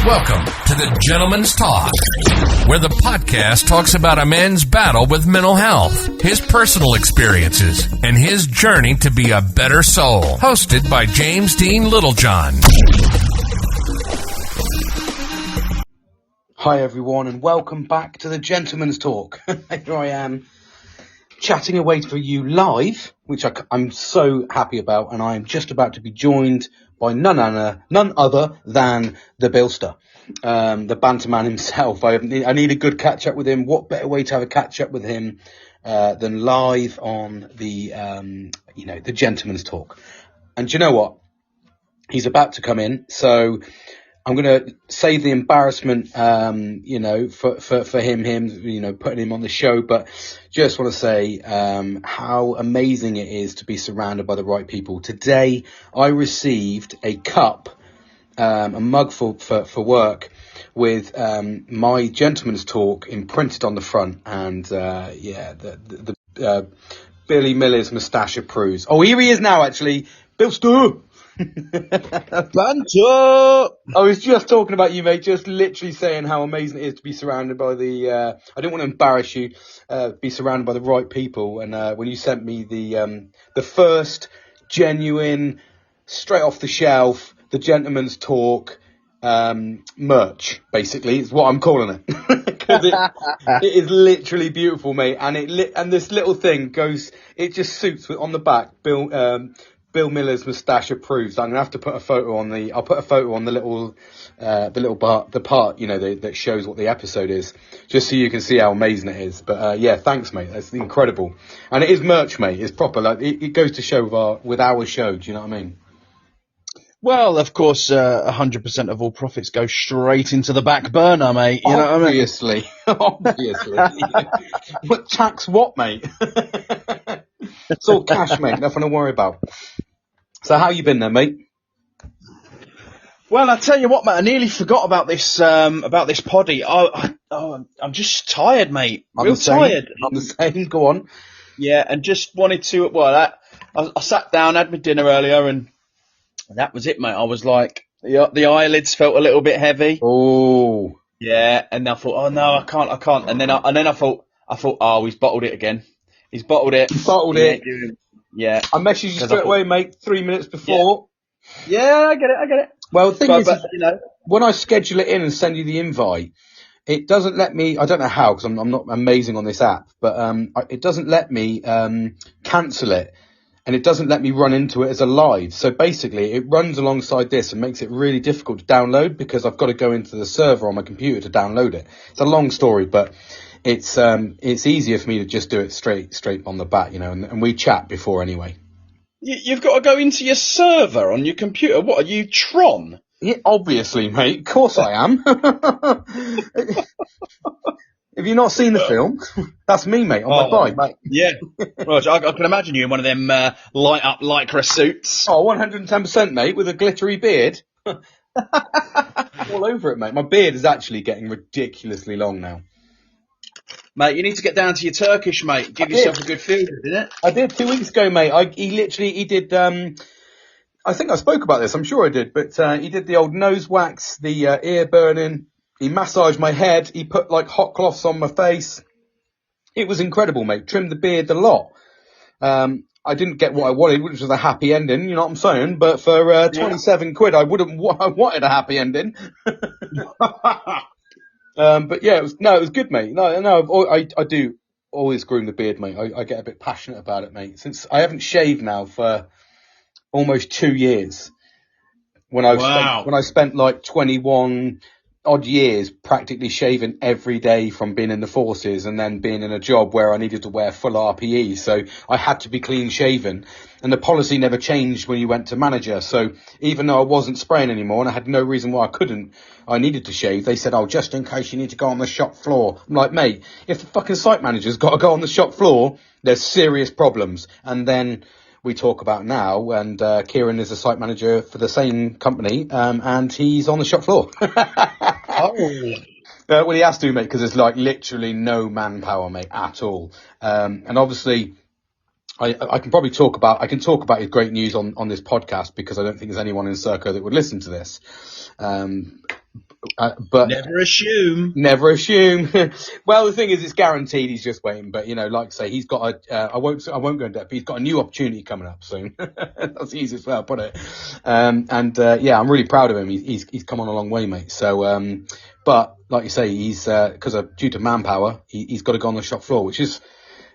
Welcome to the Gentleman's Talk, where the podcast talks about a man's battle with mental health, his personal experiences, and his journey to be a better soul. Hosted by James Dean Littlejohn. Hi everyone, and welcome back to the Gentleman's Talk. Here I am, chatting away for you live, which I'm so happy about, and I'm just about to be joined by none other than the Bilster, the banter man himself. I need a good catch up with him. What better way to have a catch up with him than live on the the Gentleman's Talk? And do you know what? He's about to come in, so I'm going to save the embarrassment, for him, putting him on the show. But just want to say how amazing it is to be surrounded by the right people. Today, I received a cup, a mug for work with my Gentleman's Talk imprinted on the front. And, the Billy Miller's moustache approves. Oh, here he is now, actually. Bilster! Banter! I was just talking about you, mate, just literally saying how amazing it is to be surrounded by I didn't want to embarrass you, be surrounded by the right people. And when you sent me the first genuine, straight off the shelf, the Gentleman's Talk merch, basically, is what I'm calling it. Because it is literally beautiful, mate. And this little thing it just suits on the back, Bill Miller's moustache approves. I'm gonna have to put a photo on I'll put a photo on the part, that shows what the episode is, just so you can see how amazing it is. But thanks, mate. That's incredible, and it is merch, mate. It's proper. Like it goes to show with our show. Do you know what I mean? Well, of course, 100% of all profits go straight into the back burner, mate. You know what I mean? Obviously. What tax what, mate? It's all cash, mate. Nothing to worry about. So how you been then, mate? Well, I tell you what, mate. I nearly forgot about this poddy. I'm just tired, mate. Real tired. I'm the same. Go on. Yeah, and just wanted to. Well, I sat down, had my dinner earlier, and that was it, mate. I was like, the eyelids felt a little bit heavy. Oh. Yeah, and I thought, oh no, I can't. And then I thought, oh, he's bottled it again. He's bottled it. Yeah. I messaged you straight away, mate, 3 minutes before. Yeah, I get it. Well, the thing is, when I schedule it in and send you the invite, it doesn't let me, I don't know how, because I'm not amazing on this app, but it doesn't let me cancel it. And it doesn't let me run into it as a live. So basically, it runs alongside this and makes it really difficult to download, because I've got to go into the server on my computer to download it. It's a long story, but it's easier for me to just do it straight on the bat, and we chat before anyway. You've got to go into your server on your computer. What are you, Tron? Yeah, obviously, mate. Of course I am. Have you not seen the film? That's me, mate, on my bike. Mate. Yeah. Roger, I can imagine you in one of them light up lycra suits. Oh, 110%, mate, with a glittery beard. All over it, mate. My beard is actually getting ridiculously long now. Mate, you need to get down to your Turkish, mate. Give yourself a good feel, didn't it? I did 2 weeks ago, mate. He did, I think I spoke about this, I'm sure I did, but he did the old nose wax, the ear burning. He massaged my head. He put like hot cloths on my face. It was incredible, mate. Trimmed the beard a lot. I didn't get what I wanted, which was a happy ending, you know what I'm saying? But for 27 quid, I wanted a happy ending. But yeah, it was good, mate. No, I do always groom the beard, mate. I get a bit passionate about it, mate. Since I haven't shaved now for almost 2 years. When I spent like 21 odd years practically shaving every day from being in the forces and then being in a job where I needed to wear full RPE. So I had to be clean shaven, and the policy never changed when you went to manager. So even though I wasn't spraying anymore and I had no reason why I couldn't, I needed to shave. They said, oh, just in case you need to go on the shop floor. I'm like, mate, if the fucking site manager's got to go on the shop floor, there's serious problems. And then we talk about now, and Kieran is a site manager for the same company, and he's on the shop floor. Well, he has to, mate, because there's like literally no manpower, mate, at all. And obviously, I can talk about his great news on this podcast, because I don't think there's anyone in Serco that would listen to this. But Never assume. never assume. Well, the thing is, it's guaranteed. He's just waiting. But like I say, he's got a. I won't go into that. But he's got a new opportunity coming up soon. That's the easiest way I'll put it. Yeah, I'm really proud of him. He's come on a long way, mate. So, but like you say, he's because due to manpower, he's got to go on the shop floor, which is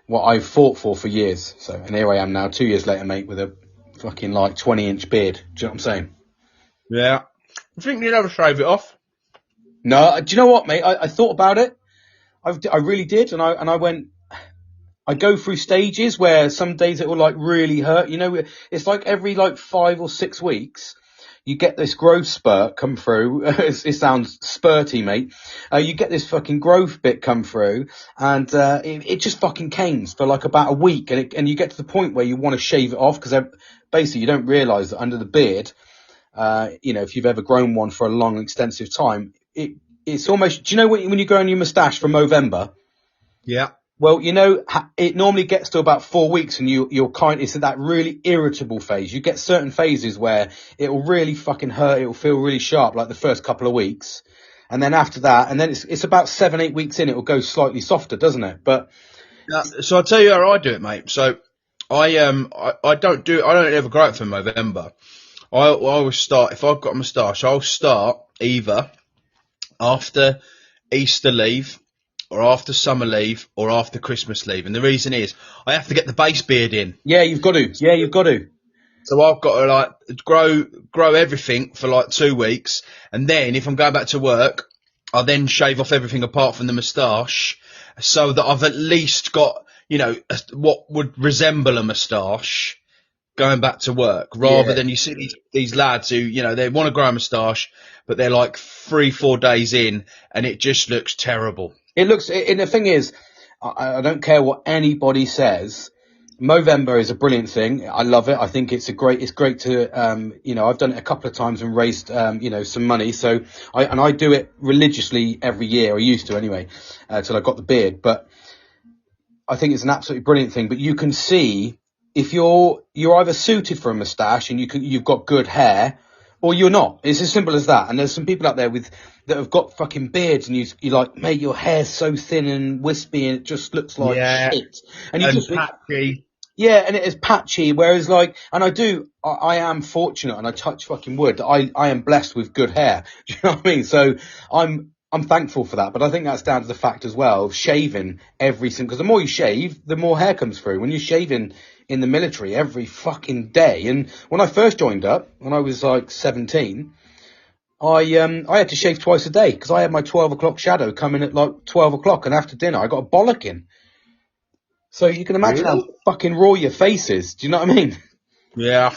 what I've fought for years. So, and here I am now, 2 years later, mate, with a fucking 20-inch beard. Do you know what I'm saying? Yeah. I think you'd ever shave it off. No, do you know what, mate? I thought about it. I really did, and I went. I go through stages where some days it will really hurt. It's like every 5 or 6 weeks, you get this growth spurt come through. It sounds spurty, mate. You get this fucking growth bit come through, and it just fucking canes for about a week, and you get to the point where you want to shave it off because basically you don't realise that under the beard, if you've ever grown one for a long, extensive time, it's almost. Do you know when you grow on your moustache from Movember? Yeah. Well, it normally gets to about 4 weeks and it's at that really irritable phase. You get certain phases where it'll really fucking hurt. It'll feel really sharp, like the first couple of weeks. And then after that, and then it's about 7-8 weeks in, it'll go slightly softer, doesn't it? But. So I'll tell you how I do it, mate. So I don't ever grow it from November. I always start, if I've got a moustache, I'll start either after Easter leave, or after summer leave, or after Christmas leave. And the reason is, I have to get the base beard in. Yeah, you've got to. Yeah, you've got to. So I've got to grow everything for 2 weeks. And then if I'm going back to work, I'll then shave off everything apart from the moustache, so that I've at least got, what would resemble a moustache going back to work, rather than you see these lads who, they want to grow a moustache, but they're 3-4 days in and it just looks terrible. And the thing is, I don't care what anybody says. Movember is a brilliant thing. I love it. I think it's great to, I've done it a couple of times and raised, some money. So I do it religiously every year. I used to anyway, till I got the beard. But I think it's an absolutely brilliant thing. But you can see if you're either suited for a moustache and you've got good hair, or you're not. It's as simple as that. And there's some people out there that have got fucking beards, and you're like, mate, your hair's so thin and wispy, and it just looks like shit. And you just patchy. Yeah, and it is patchy. Whereas and I am fortunate, and I touch fucking wood. I am blessed with good hair. Do you know what I mean? So I'm thankful for that. But I think that's down to the fact as well of shaving every single. Because the more you shave, the more hair comes through. When you're shaving in the military every fucking day. And when I first joined up, when I was 17, I had to shave twice a day because I had my 12 o'clock shadow coming at 12 o'clock, and after dinner I got a bollocking. So you can imagine how fucking raw your face is. Do you know what I mean? Yeah.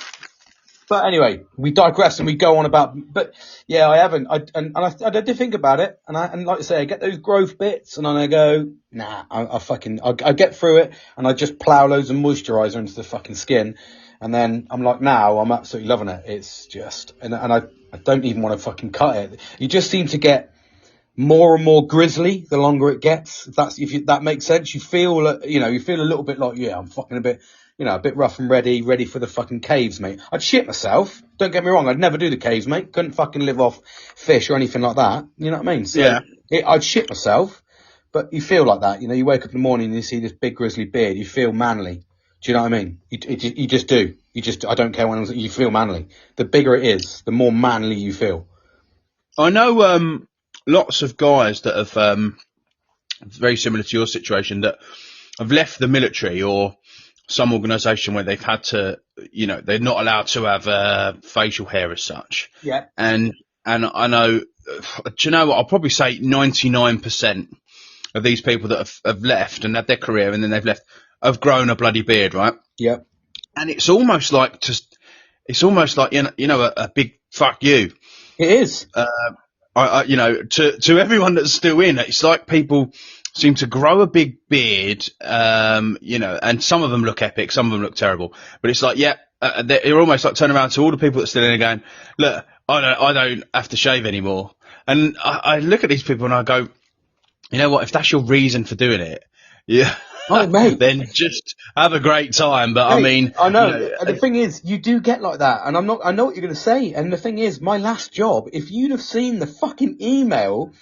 But anyway, we digress and we go on about. But yeah, I haven't. I did think about it, and like I say, I get those growth bits, and then I go, nah, I get through it, and I just plow loads of moisturiser into the fucking skin, and then I'm now I'm absolutely loving it. It's just, and I don't even want to fucking cut it. You just seem to get more and more grizzly the longer it gets. If that makes sense. You feel a little bit like, I'm fucking a bit rough and ready for the fucking caves, mate. I'd shit myself. Don't get me wrong. I'd never do the caves, mate. Couldn't fucking live off fish or anything like that. You know what I mean? So yeah. I'd shit myself, but you feel like that. You wake up in the morning and you see this big grizzly beard. You feel manly. Do you know what I mean? You just do. I don't care when you feel manly. The bigger it is, the more manly you feel. I know, lots of guys that have, very similar to your situation, that have left the military or some organisation where they've had to, they're not allowed to have facial hair as such. Yeah. And I know, do you know what? I'll probably say 99% of these people that have left and had their career and then they've left have grown a bloody beard, right? Yeah. And it's almost like a big fuck you. It is. To everyone that's still in, it's like people seem to grow a big beard, and some of them look epic, some of them look terrible. But it's like, they're almost like turning around to all the people that are still in and going, look, I don't have to shave anymore. And I look at these people and I go, you know what? If that's your reason for doing it, yeah, Oh, mate. then just have a great time. But I Mate, mean, I know. you know, And the thing is, you do get like that, and I know what you're going to say. And the thing is, my last job, if you'd have seen the fucking email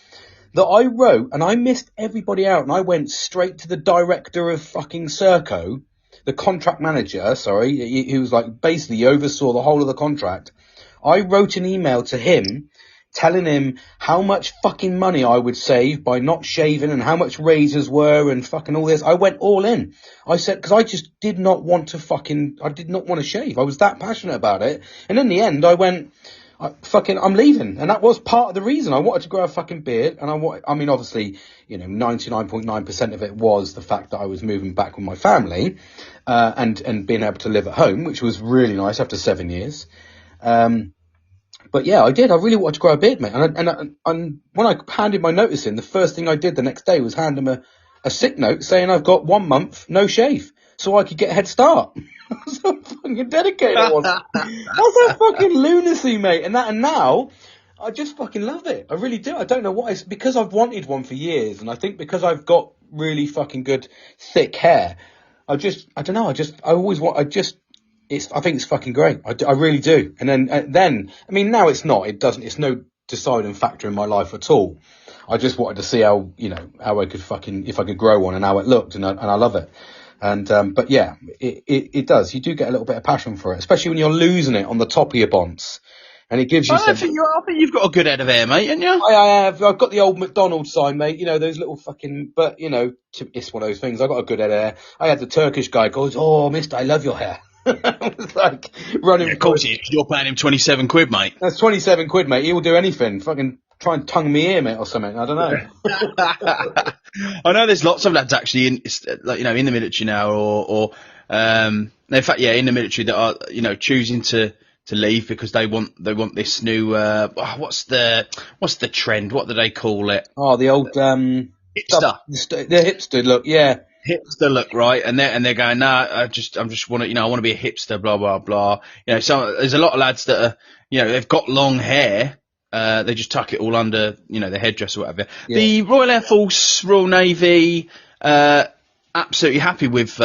that I wrote, and I missed everybody out, and I went straight to the director of fucking Serco, the contract manager, sorry, he was like, basically he oversaw the whole of the contract. I wrote an email to him telling him how much fucking money I would save by not shaving and how much razors were and fucking all this. I went all in. I said, because I just did not want to I did not want to shave. I was that passionate about it. And in the end, I went, I'm leaving. And that was part of the reason I wanted to grow a fucking beard. And I mean, obviously, 99.9% of it was the fact that I was moving back with my family, and being able to live at home, which was really nice after 7 years. But yeah, I did. I really wanted to grow a beard, mate. And when I handed my notice in, the first thing I did the next day was hand him a sick note saying I've got 1 month no shave, so I could get a head start. That's how fucking dedicated I was. That's a fucking lunacy, mate. And now I just fucking love it. I really do. I don't know why. It's because I've wanted one for years, and I think because I've got really fucking good thick hair, I don't know. I think it's fucking great. I really do. And then, I mean, now it's not. It's no deciding factor in my life at all. I just wanted to see how I could if I could grow one and how it looked, and I love it. And, but yeah, it does. You do get a little bit of passion for it, especially when you're losing it on the top of your bonds. And it gives you I think you've got a good head of hair, mate, haven't you? I have. I've got the old McDonald's sign, mate. Those little fucking, but it's one of those things. I got a good head of hair. I had the Turkish guy goes, "Oh, mister, I love your hair." I was like running. Yeah, of course, you're paying him 27 quid, mate. That's 27 quid, mate. He'll do anything. Fucking try and tongue me ear, mate, or something. I don't know. I know there's lots of lads actually in the military now, or in fact, yeah, in the military that are choosing to leave because they want this new what's the trend? What do they call it? Oh, the old hipster. The hipster look, yeah. Hipster look, right? And they're going, nah, I just want to, I want to be a hipster, blah blah blah. So there's a lot of lads that are, they've got long hair, they just tuck it all under, their headdress or whatever. Yeah. The Royal Air Force, Royal Navy, absolutely happy with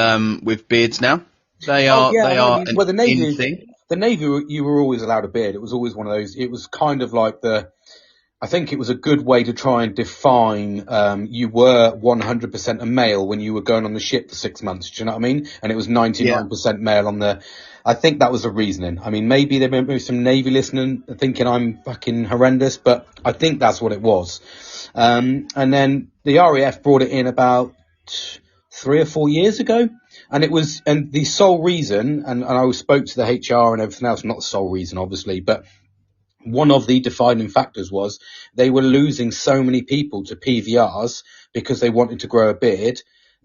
beards now. They are the Navy thing. The Navy, you were always allowed a beard. It was always one of those. It was kind of like I think it was a good way to try and define, you were 100% a male when you were going on the ship for 6 months. Do you know what I mean? And it was 99% male I think that was the reasoning. I mean, maybe there may be some Navy listening thinking I'm fucking horrendous, but I think that's what it was. And then the RAF brought it in about 3 or 4 years ago. And the sole reason, and I spoke to the HR and everything else, not the sole reason, obviously, but one of the defining factors was they were losing so many people to PVRs because they wanted to grow a beard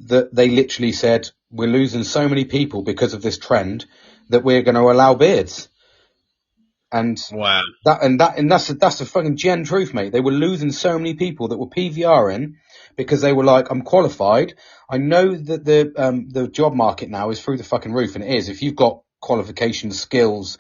that they literally said, we're losing so many people because of this trend that we're going to allow beards. And wow, that's the fucking gen truth, mate. They were losing so many people that were PVRing because they were like, I'm qualified. I know that the job market now is through the fucking roof, and it is. If you've got qualifications, skills,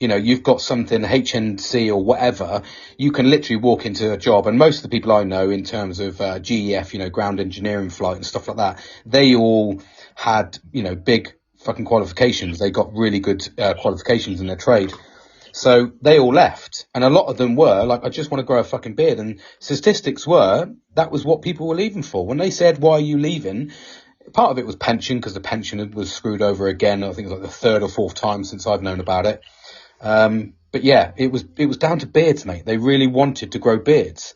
you've got something, HNC or whatever, you can literally walk into a job. And most of the people I know in terms of GEF, ground engineering flight and stuff like that, they all had, big fucking qualifications. They got really good qualifications in their trade. So they all left. And a lot of them were like, I just want to grow a fucking beard. And statistics were, that was what people were leaving for. When they said, why are you leaving? Part of it was pension, because the pension was screwed over again. I think it was like the third or fourth time since I've known about it. But yeah, it was down to beards, mate. They really wanted to grow beards,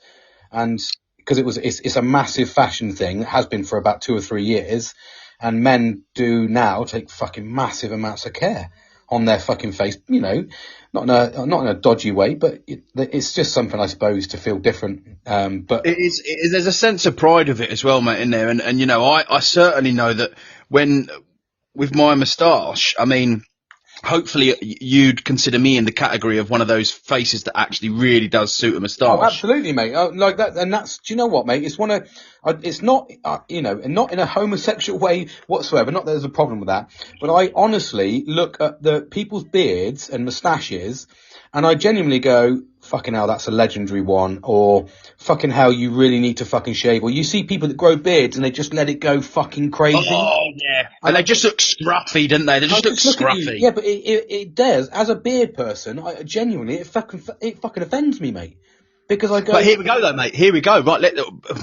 and because it's a massive fashion thing. It has been for about 2 or 3 years, and men do now take fucking massive amounts of care on their fucking face. Not in a dodgy way, but it's just something, I suppose, to feel different. But there's a sense of pride of it as well, mate, in there. And I certainly know that with my moustache, I mean, hopefully you'd consider me in the category of one of those faces that actually really does suit a moustache. Oh, absolutely, mate. Like that, and that's, do you know what, mate? It's it's not, not in a homosexual way whatsoever. Not that there's a problem with that, but I honestly look at the people's beards and moustaches, and I genuinely go, fucking hell, that's a legendary one, or fucking hell, you really need to fucking shave, or you see people that grow beards and they just let it go fucking crazy. Oh, yeah. And they just look scruffy, don't they? They just look scruffy. Yeah, but it does. As a beard person, genuinely, it fucking offends me, mate. Because I go... But here we go, though, mate. Here we go. Right,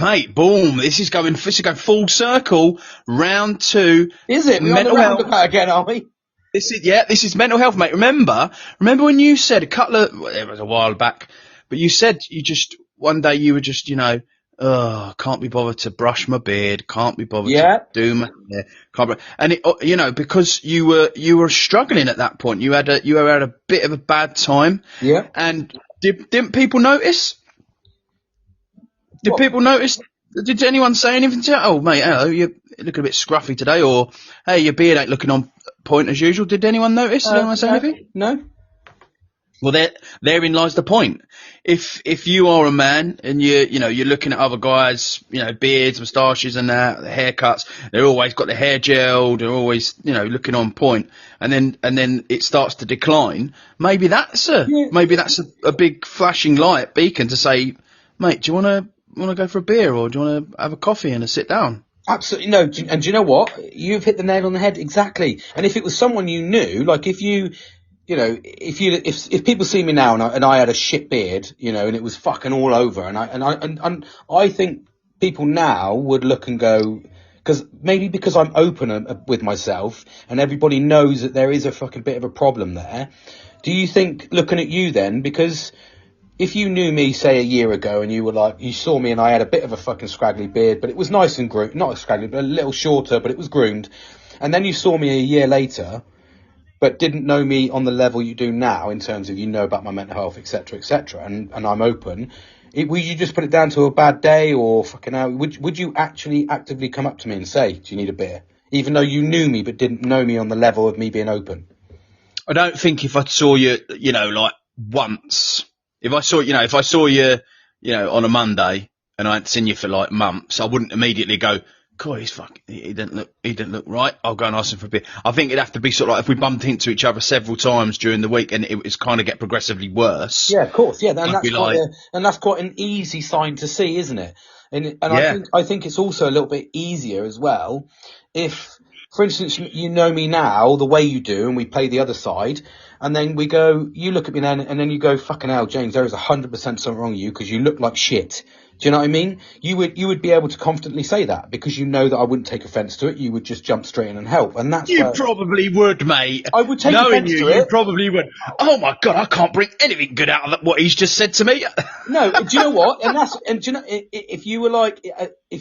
mate, boom. This is going full circle. Round 2. Is it? We're on the roundabout again, are we? This is mental health, mate. Remember when you said it was a while back, but you said one day you were just, can't be bothered to brush my beard, can't be bothered to do my hair, and because you were struggling at that point, you had a bit of a bad time. Yeah. And didn't people notice? Did people notice? Did anyone say anything to you? Oh, mate, hello, you're looking a bit scruffy today, or hey, your beard ain't looking on point as usual. Did anyone notice? Did anyone say anything? No. Well, therein lies the point. If you are a man and you're looking at other guys, beards, moustaches, and that, the haircuts, they're always got the hair gel, they're always looking on point, and then it starts to decline. Maybe that's a big flashing light beacon to say, mate, do you want to go for a beer, or do you want to have a coffee and a sit down? Absolutely no. And do you know what? You've hit the nail on the head exactly. And if it was someone you knew, like if people see me now and I had a shit beard, and it was fucking all over, and I think people now would look and go, because I'm open with myself and everybody knows that there is a fucking bit of a problem there. Do you think looking at you then, because if you knew me, say, a year ago, and you saw me and I had a bit of a fucking scraggly beard, but it was nice and groomed, not scraggly, but a little shorter, but it was groomed, and then you saw me a year later, but didn't know me on the level you do now in terms of about my mental health, etc., and I'm open, would you just put it down to a bad day, or fucking hell, would you actually actively come up to me and say, do you need a beer? Even though you knew me but didn't know me on the level of me being open? I don't think if I saw you, like once... If I saw you, on a Monday and I hadn't seen you for like months, I wouldn't immediately go, God, he didn't look right. I'll go and ask him for a beer. I think it'd have to be sort of like if we bumped into each other several times during the week and it was kind of get progressively worse. Yeah, of course. Yeah. And that's quite an easy sign to see, isn't it? And I think it's also a little bit easier as well. If, for instance, you know me now the way you do, and we play the other side, and then you look at me then, and then you go, fucking hell, James, there is 100% something wrong with you because you look like shit. Do you know what I mean? You would be able to confidently say that because you know that I wouldn't take offence to it. You would just jump straight in and help. And that's probably would, mate. I would take offence to it. You probably would. Oh my God, I can't bring anything good out of what he's just said to me. No, do you know what? And do you know, if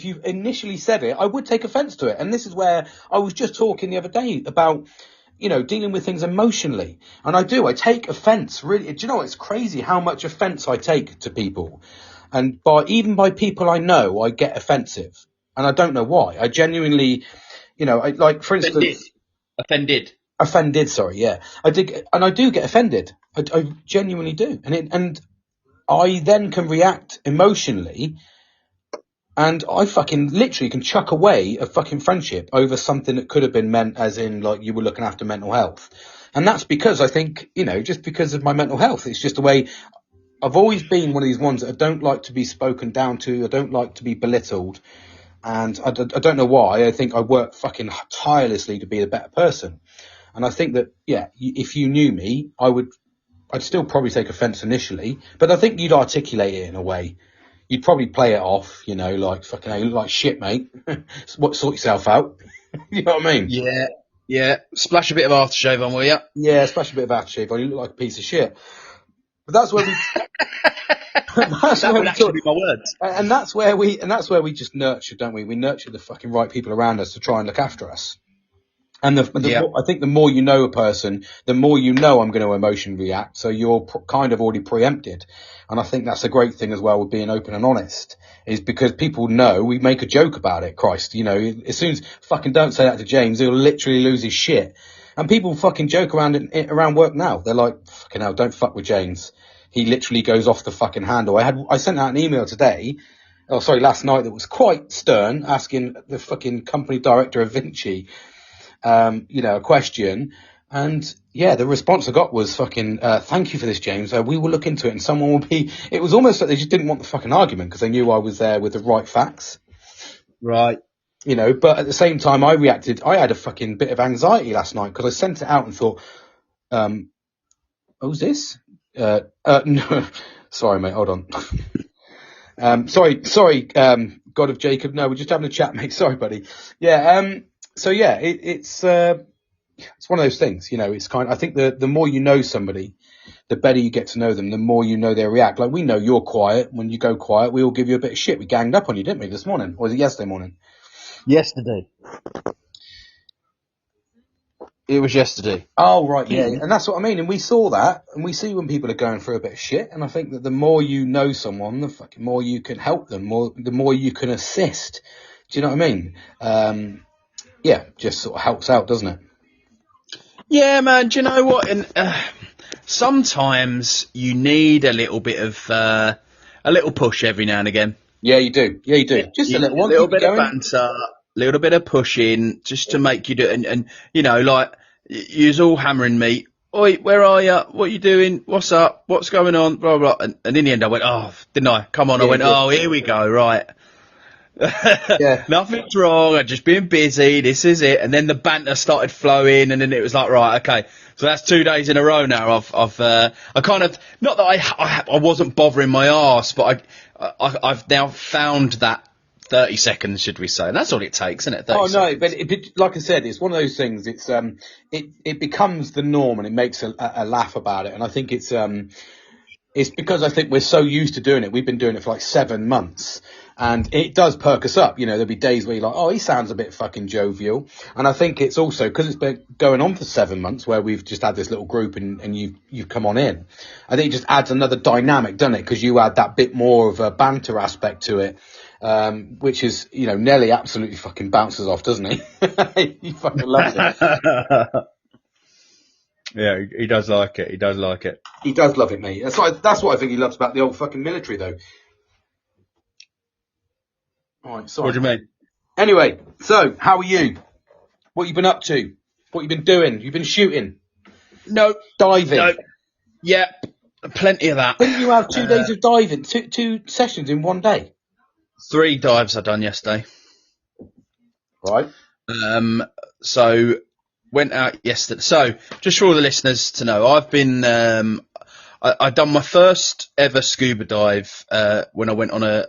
you initially said it, I would take offence to it. And this is where I was just talking the other day about, dealing with things emotionally. And I take offence, really. Do you know what? It's crazy how much offence I take to people. And even by people I know, I get offensive. And I don't know why. I genuinely, for instance... Offended, sorry, yeah. I do get offended. I genuinely do. And I then can react emotionally, and I fucking literally can chuck away a fucking friendship over something that could have been meant as in, like, you were looking after mental health. And that's because I think, just because of my mental health. It's just the way I've always been one of these ones that I don't like to be spoken down to. I don't like to be belittled. And I don't know why. I think I work fucking tirelessly to be a better person. And I think that, if you knew me, I'd still probably take offence initially, but I think you'd articulate it in a way. You'd probably play it off, like, fucking hell, you look like shit, mate. Sort yourself out. You know what I mean? Yeah. Splash a bit of aftershave on, will you? Yeah, splash a bit of aftershave on. You look like a piece of shit. But that's where we... that would actually be my words. And that's where we just nurture, don't we? We nurture the fucking right people around us to try and look after us. And I think the more you know a person, the more you know I'm going to emotionally react. So you're kind of already preempted. And I think that's a great thing as well with being open and honest, is because people know we make a joke about it. Christ, as soon as fucking don't say that to James, he'll literally lose his shit. And people fucking joke around work now. They're like, fucking hell, don't fuck with James. He literally goes off the fucking handle. I sent out an email last night that was quite stern, asking the fucking company director of Vinci, a question. And yeah, the response I got was fucking, thank you for this, James. We will look into it and someone will be... It was almost like they just didn't want the fucking argument because they knew I was there with the right facts. Right. You know, but at the same time, I had a fucking bit of anxiety last night because I sent it out and thought, who's this? No, sorry, mate, hold on. Sorry, God of Jacob. No, we're just having a chat, mate. Sorry, buddy. Yeah, so yeah, it's one of those things, you know, it's I think the more you know somebody, the better you get to know them, the more you know they react. Like, we know you're quiet. When you go quiet, we all give you a bit of shit. We ganged up on you, didn't we, this morning? Or was it yesterday morning? Yesterday. It was yesterday. Oh, right, yeah. And that's what I mean. And we saw that, and we see when people are going through a bit of shit. And I think that the more you know someone, the fucking more you can help them, the more you can assist. Do you know what I mean? Yeah, just sort of helps out, doesn't it? Yeah, man. Do you know what? And sometimes you need a little bit of a little push every now and again. Yeah, you do. Yeah, you do. Just a little one. A little bit of banter, a little bit of pushing, just to make you do it. And you know, like, you's all hammering me. Oi, where are you? What are you doing? What's up? What's going on? Blah, blah. And in the end, I went, oh, didn't I? Come on. Yeah, I went, oh, here we go. Right. Yeah. Nothing's wrong. I'm just being busy. This is it. And then the banter started flowing, and then it was like, right, okay. So that's 2 days in a row now. I kind of, not that I wasn't bothering my arse, but I've now found that 30 seconds, should we say? And that's all it takes, isn't it? Oh, no, but like I said, it's one of those things. It's it becomes the norm, and it makes a laugh about it. And I think it's because I think we're so used to doing it. We've been doing it for like 7 months, and it does perk us up. You know, there'll be days where you're like, oh, he sounds a bit fucking jovial. And I think it's also because it's been going on for 7 months where we've just had this little group and you've come on in. I think it just adds another dynamic, doesn't it? Because you add that bit more of a banter aspect to it. Which is, you know, Nelly absolutely fucking bounces off, doesn't he? He fucking loves it. Yeah, he does like it. He does like it. He does love it, mate. That's what I think he loves about the old fucking military, though. All right, sorry. What do you mean? Anyway, so how are you? What you been up to? What you been doing? You been shooting? No. Diving? No. Yeah, plenty of that. Didn't you have 2 days of diving? Two sessions in one day? 3 dives I done yesterday. Right. So went out yesterday. So just for all the listeners to know, I've been I done my first ever scuba dive when I went on a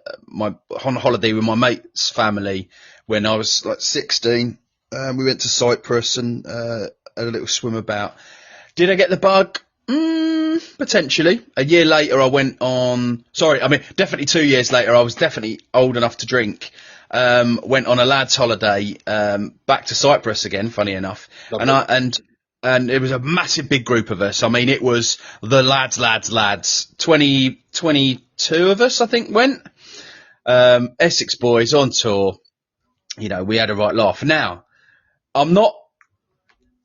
holiday with my mate's family when I was like 16. We went to Cyprus and had a little swim about. Did I get the bug? Potentially. A year later, I went on. Sorry, I mean definitely 2 years later. I was definitely old enough to drink. Went on a lads' holiday back to Cyprus again. Funny enough, lovely. and it was a massive big group of us. I mean, it was the lads. 22 of us, I think, went. Essex boys on tour. You know, we had a right laugh. Now, I'm not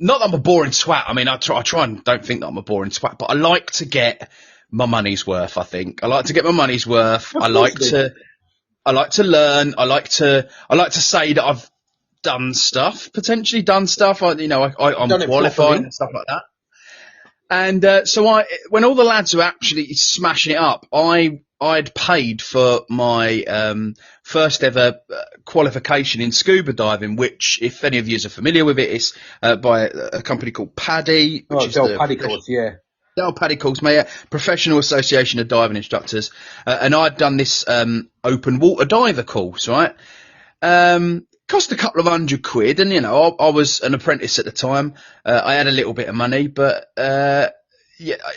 that I'm a boring twat. I mean, I try and don't think that I'm a boring twat, but I like to get my money's worth. I think I like to get my money's worth. I like to learn. I like to say that I've potentially done stuff. I'm qualified and stuff like that. And so when all the lads were actually smashing it up, I'd paid for my first ever qualification in scuba diving, which, if any of you are familiar with it, is by a company called PADI. Which is the PADI course, yeah. The old PADI course, mate, Professional Association of Diving Instructors. And I'd done this open water diver course, right? Cost a couple of £100, and you know, I was an apprentice at the time. I had a little bit of money, but yeah,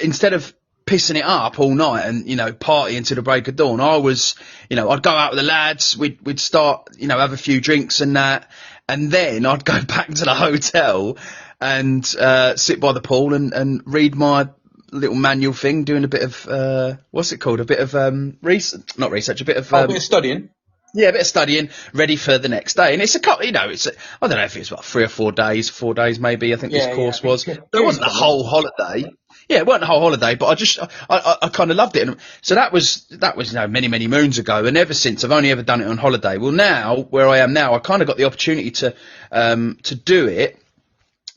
instead of pissing it up all night and, you know, partying to the break of dawn, I was, you know, I'd go out with the lads, we'd start, you know, have a few drinks and that, and then I'd go back to the hotel and sit by the pool and read my little manual thing, doing a bit of what's it called? A bit of not research, a bit of studying. Yeah, a bit of studying, ready for the next day. And it's a couple, you know, I don't know if it's about 3 or 4 days, 4 days maybe, I think this course was. There wasn't a whole holiday. Yeah, it wasn't a whole holiday, but I kind of loved it. And so that was, you know, many, many moons ago. And ever since, I've only ever done it on holiday. Well, now, where I am now, I kind of got the opportunity to do it.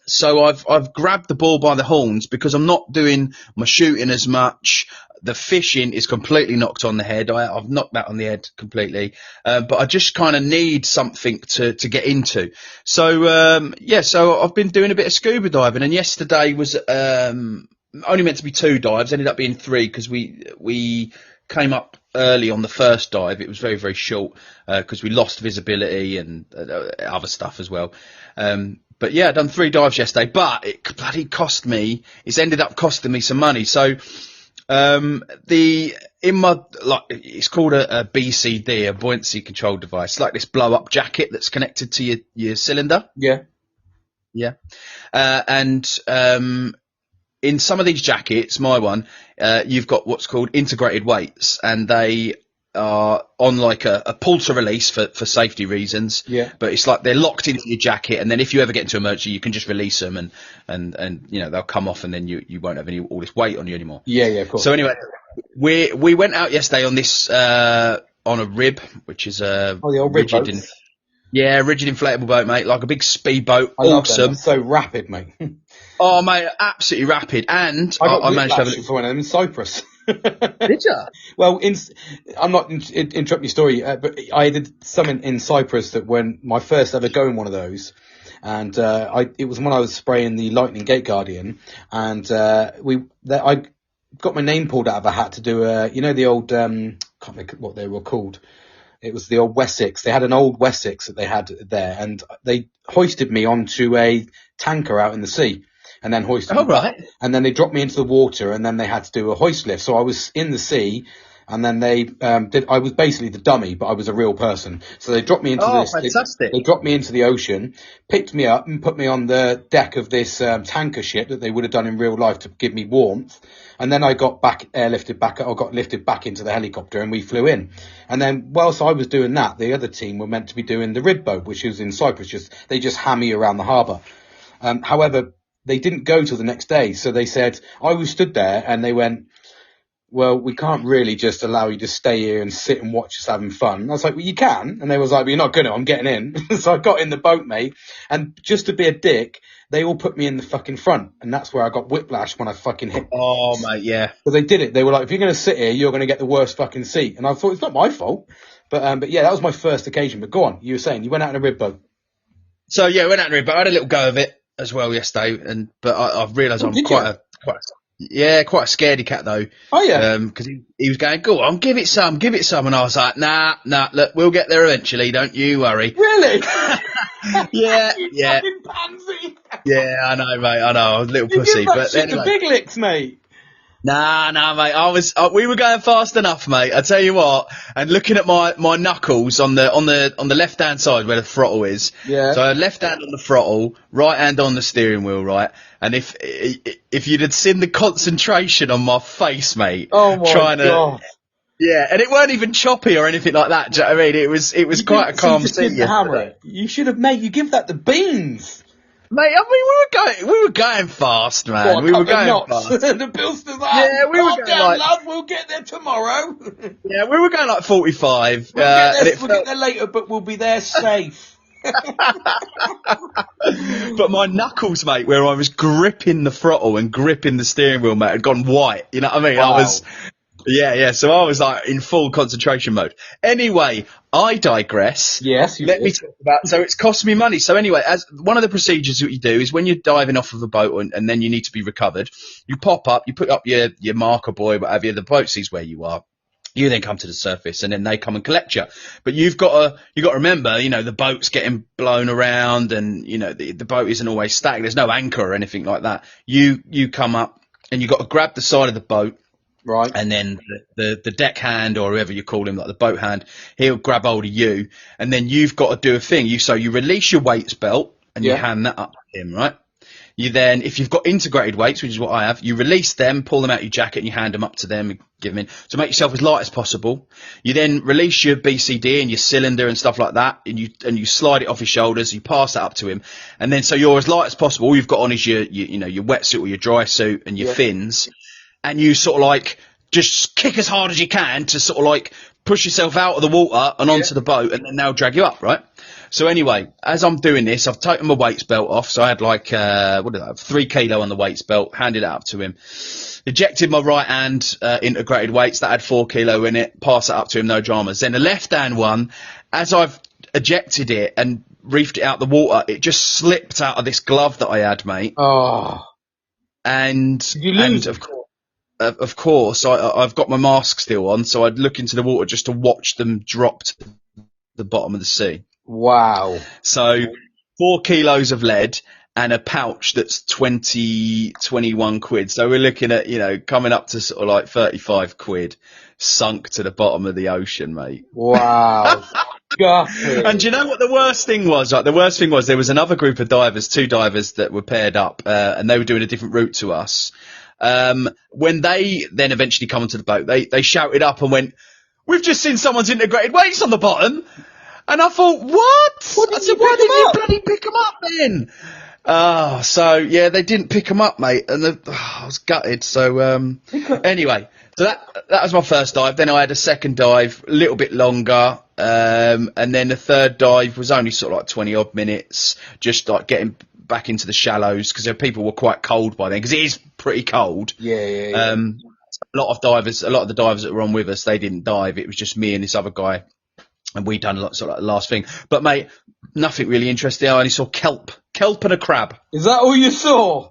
So I've grabbed the ball by the horns because I'm not doing my shooting as much. The fishing is completely knocked on the head. I've knocked that on the head completely. But I just kind of need something to get into. So, so I've been doing a bit of scuba diving, and yesterday was, only meant to be 2 dives, ended up being 3 because we came up early on the first dive. It was very, very short, because we lost visibility and other stuff as well. But yeah, I done 3 dives yesterday, but it bloody cost me. It's ended up costing me some money. So, it's called a BCD, a buoyancy control device. It's like this blow up jacket that's connected to your cylinder. Yeah. Yeah. In some of these jackets, my one, you've got what's called integrated weights, and they are on like a pull to release for safety reasons. Yeah. But it's like they're locked into your jacket, and then if you ever get into emergency, you can just release them, and they'll come off, and then you won't have all this weight on you anymore. Yeah, of course. So anyway, we went out yesterday on this on a rib, which is the old rib rigid boats. rigid inflatable boat, mate, like a big speedboat. I love Awesome. them. So rapid, mate. Oh, mate, absolutely rapid. And I managed to have for one of them in Cyprus. Did you? Well, I'm not interrupting your story, but I did something in Cyprus that when my first ever go in one of those, and it was when I was spraying the Lightning Gate Guardian, and I got my name pulled out of a hat to do the old can't think what they were called. It was the old Wessex. They had an old Wessex that they had there, and they hoisted me onto a tanker out in the sea. And then hoisted me back. And then they dropped me into the water, and then they had to do a hoist lift. So I was in the sea, and then they I was basically the dummy, but I was a real person. So they dropped me into this. Fantastic. They dropped me into the ocean, picked me up, and put me on the deck of this tanker ship that they would have done in real life to give me warmth. And then I got lifted back into the helicopter, and we flew in. And then whilst I was doing that, the other team were meant to be doing the rib boat, which was in Cyprus. They just hammy around the harbour. However, they didn't go till the next day. So they said, I was stood there, and they went, well, we can't really just allow you to stay here and sit and watch us having fun. And I was like, well, you can. And they was like, well, you're not going to, I'm getting in. So I got in the boat, mate. And just to be a dick, they all put me in the fucking front. And that's where I got whiplash when I fucking hit. Oh, mate, yeah. But they did it. They were like, if you're going to sit here, you're going to get the worst fucking seat. And I thought, it's not my fault. But yeah, that was my first occasion. But go on, you were saying, you went out in a rib boat. So yeah, went out in a rib boat. I had a little go of it as well yesterday, but I've realised I'm quite a scaredy cat though. Oh yeah. Because he was going, go on, give it some, and I was like, nah, look, we'll get there eventually, don't you worry. Really? Yeah. Fucking pansy. Yeah, I know, mate, I know, I was a little you pussy, give that but shit anyway. to big licks, mate. Nah, mate. We were going fast enough, mate. I tell you what. And looking at my knuckles on the left hand side where the throttle is. Yeah. So left hand on the throttle, right hand on the steering wheel, right. And if you'd have seen the concentration on my face, mate. Oh my God. Yeah, and it weren't even choppy or anything like that. Do you know what I mean? It was quite a calm scene. You should have, mate. You give that the beans. Mate, I mean, we were going fast, man. We were going fast. The Bilster's like, yeah, we were going down, love, we'll get there tomorrow. Yeah, we were going like 45. We'll get there later, but we'll be there safe. But my knuckles, mate, where I was gripping the throttle and gripping the steering wheel, mate, had gone white. You know what I mean? Wow. Yeah. So I was like in full concentration mode. Anyway, I digress. Yes, Let me talk about. So it's cost me money. So anyway, as one of the procedures that you do is when you're diving off of a boat and then you need to be recovered, you pop up, you put up your marker buoy, whatever. The boat sees where you are. You then come to the surface, and then they come and collect you. But you've got to remember, the boat's getting blown around, and the boat isn't always static. There's no anchor or anything like that. You come up, and you've got to grab the side of the boat. Right. And then the deck hand, or whoever you call him, like the boat hand, he'll grab hold of you, and then you've got to do a thing. You release your weights belt and you hand that up to him, right? You then, if you've got integrated weights, which is what I have, you release them, pull them out of your jacket, and you hand them up to them and give them in. So make yourself as light as possible. You then release your BCD and your cylinder and stuff like that, and you slide it off his shoulders. You pass that up to him, and then so you're as light as possible. All you've got on is your wetsuit or your dry suit and your fins. And you sort of like just kick as hard as you can to sort of like push yourself out of the water and onto the boat, and then they'll drag you up, right? So anyway, as I'm doing this, I've taken my weights belt off. So I had like, 3 kilo on the weights belt, handed it up to him. Ejected my right hand, integrated weights, that had 4 kilo in it, pass it up to him, no dramas. Then the left hand one, as I've ejected it and reefed it out the water, it just slipped out of this glove that I had, mate. Oh. And, Did you lose and of course, I've got my mask still on, so I'd look into the water just to watch them drop to the bottom of the sea. Wow. So 4 kilos of lead and a pouch that's 21 quid. So we're looking at, coming up to sort of like 35 quid sunk to the bottom of the ocean, mate. Wow. And do you know what the worst thing was? Like, the worst thing was there was another group of divers, 2 divers that were paired up, and they were doing a different route to us. When they then eventually come onto the boat, they shouted up and went, "We've just seen someone's integrated weights on the bottom." And I thought, what? I said, why didn't you bloody pick them up then? So yeah, they didn't pick them up, mate. And I was gutted. So, anyway, so that was my first dive. Then I had a second dive, a little bit longer. And then the third dive was only sort of like 20 odd minutes, just like getting back into the shallows, because people were quite cold by then, because it is pretty cold. Yeah. A lot of the divers that were on with us, they didn't dive. It was just me and this other guy. And we done a lot, sort of like the last thing. But, mate, nothing really interesting. I only saw kelp and a crab. Is that all you saw?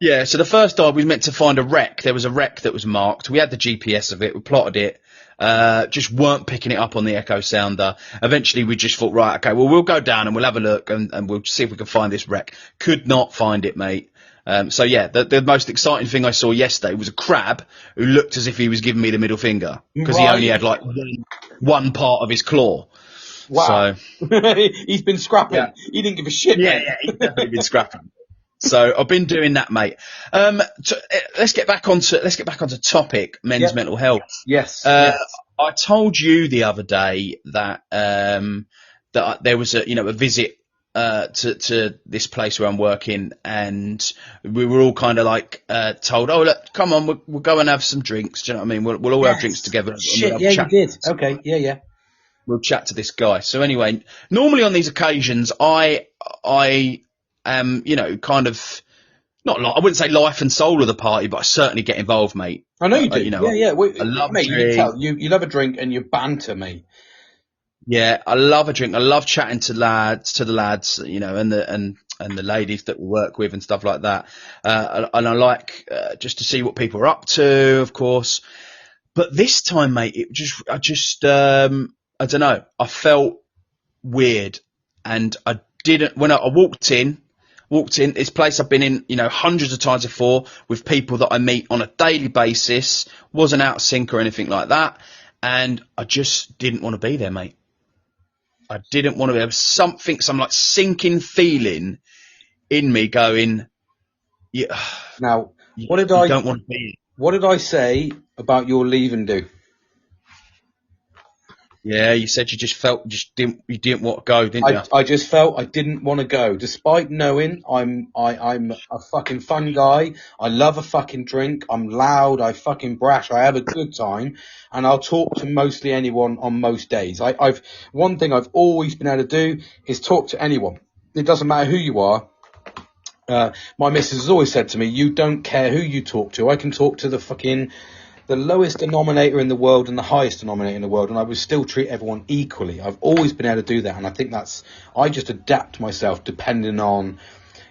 Yeah, so the first dive we meant to find a wreck. There was a wreck that was marked. We had the GPS of it. We plotted it. Just weren't picking it up on the echo sounder. Eventually we just thought, right, okay, well, we'll go down and we'll have a look and we'll see if we can find this wreck. Could not find it, mate. So yeah, the most exciting thing I saw yesterday was a crab who looked as if he was giving me the middle finger, because he only had like one part of his claw. Wow. So he's been scrapping. Yeah. He didn't give a shit. Yeah, he's definitely been scrapping. So I've been doing that, mate. Let's get back onto topic, men's mental health. Yes. I told you the other day that that there was a visit to this place where I'm working, and we were all kind of like told, "Oh, look, come on, we'll go and have some drinks." Do you know what I mean? We'll all have drinks together. Shit, yeah, you did. Okay, yeah. We'll chat to this guy. So anyway, normally on these occasions, I am, kind of not. I wouldn't say life and soul of the party, but I certainly get involved, mate. I know you do. Yeah. I love mate. You can tell you love a drink and you banter, mate. Yeah, I love a drink. I love chatting to the lads, and the ladies that we work with and stuff like that. And I like just to see what people are up to, of course. But this time, mate, I don't know. I felt weird, and I didn't. When I walked in this place I've been in, hundreds of times before, with people that I meet on a daily basis. Wasn't out sync or anything like that, and I just didn't want to be there, mate. I didn't want to be. There was some like sinking feeling in me going, yeah. Now, you don't want to be. What did I say about your leave and do? Yeah, you said you didn't want to go, didn't you? I just felt I didn't want to go, despite knowing I'm a fucking fun guy. I love a fucking drink. I'm loud. I fucking brash. I have a good time, and I'll talk to mostly anyone on most days. One thing I've always been able to do is talk to anyone. It doesn't matter who you are. My missus has always said to me, "You don't care who you talk to. I can talk to the lowest denominator in the world and the highest denominator in the world, and I would still treat everyone equally." I've always been able to do that, and I think I just adapt myself depending on,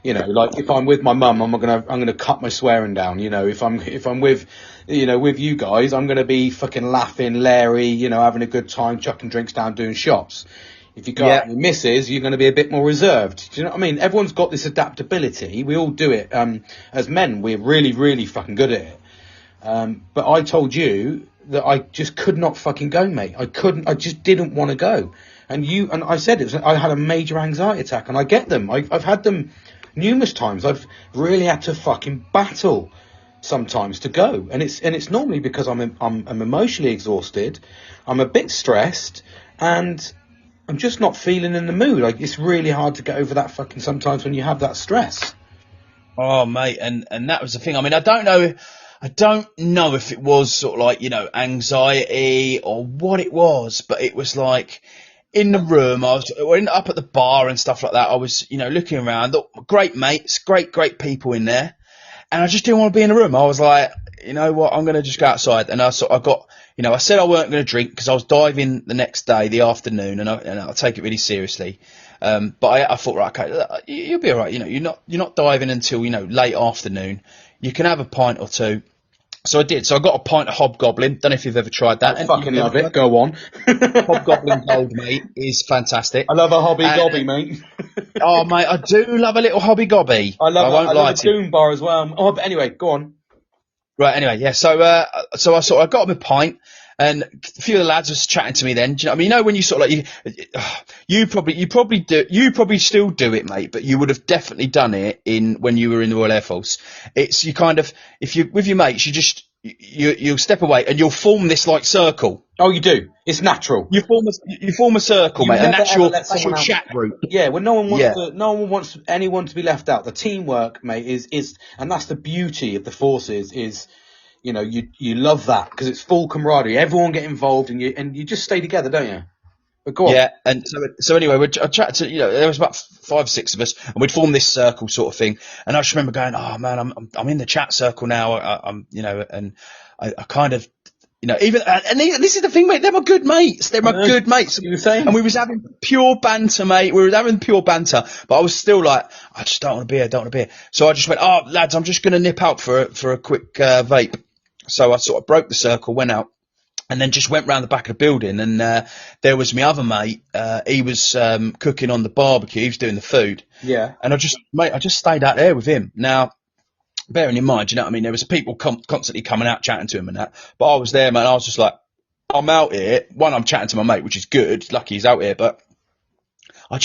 like if I'm with my mum, I'm gonna cut my swearing down. If I'm with, with you guys, I'm gonna be fucking laughing, Larry, having a good time, chucking drinks down, doing shots. If you go out with your missus, you're going to be a bit more reserved. Do you know what I mean? Everyone's got this adaptability. We all do it. As men, we're really, really fucking good at it. But I told you that I just could not fucking go, mate. I just didn't want to go. And I said I had a major anxiety attack, and I get them. I've had them numerous times. I've really had to fucking battle sometimes to go. And it's normally because I'm emotionally exhausted. I'm a bit stressed, and I'm just not feeling in the mood. Like, it's really hard to get over that sometimes when you have that stress. Oh, mate. And that was the thing. I mean, I don't know I don't know if it was sort of like, anxiety or what it was, but it was like in the room, I went up at the bar and stuff like that. I was, looking around, great mates, great people in there. And I just didn't want to be in the room. I was like, you know what, I'm going to just go outside. And I got, I said I weren't going to drink because I was diving the next day, the afternoon, and I'll take it really seriously. But I thought, right, okay, you'll be all right. You're not diving until, late afternoon. You can have a pint or two. So I did. So I got a pint of Hobgoblin. Don't know if you've ever tried that. I fucking love it. Go on. Hobgoblin Gold, mate, is fantastic. I love a hobby-gobby, mate. Oh, mate, I do love a little hobby-gobby. I love a Doom bar as well. Oh, but anyway, go on. Right. Anyway, yeah. So I got him a pint, and a few of the lads was chatting to me. Then, do you know what I mean? When you sort of like you probably still do it, mate. But you would have definitely done it when you were in the Royal Air Force. It's you kind of if you with your mates, you'll step away and you'll form this like circle. Oh, you do. It's natural. You form a circle, mate, and that's your chat group. Yeah, well, no one wants anyone to be left out. The teamwork, mate, is, and that's the beauty of the forces. Is you love that because it's full camaraderie. Everyone get involved, and you just stay together, don't you? But go on. Yeah, and so anyway, I chatted to there was about 5 or 6 of us, and we'd form this circle sort of thing. And I just remember going, oh man, I'm in the chat circle now. And I kind of. This is the thing, mate. They're my good mates. Good mates. You were saying? And we was having pure banter, mate. But I was still like, I just don't want to be here. Don't want to be here. So I just went, oh, lads, I'm just going to nip out for a quick vape. So I sort of broke the circle, went out, and then just went round the back of the building. And there was my other mate. He was cooking on the barbecue. He was doing the food. Yeah. And I just stayed out there with him. Now, bearing in mind, there was people constantly coming out chatting to him and that. But I was there, man. I was just like, I'm out here. One, I'm chatting to my mate, which is good. Lucky he's out here. But I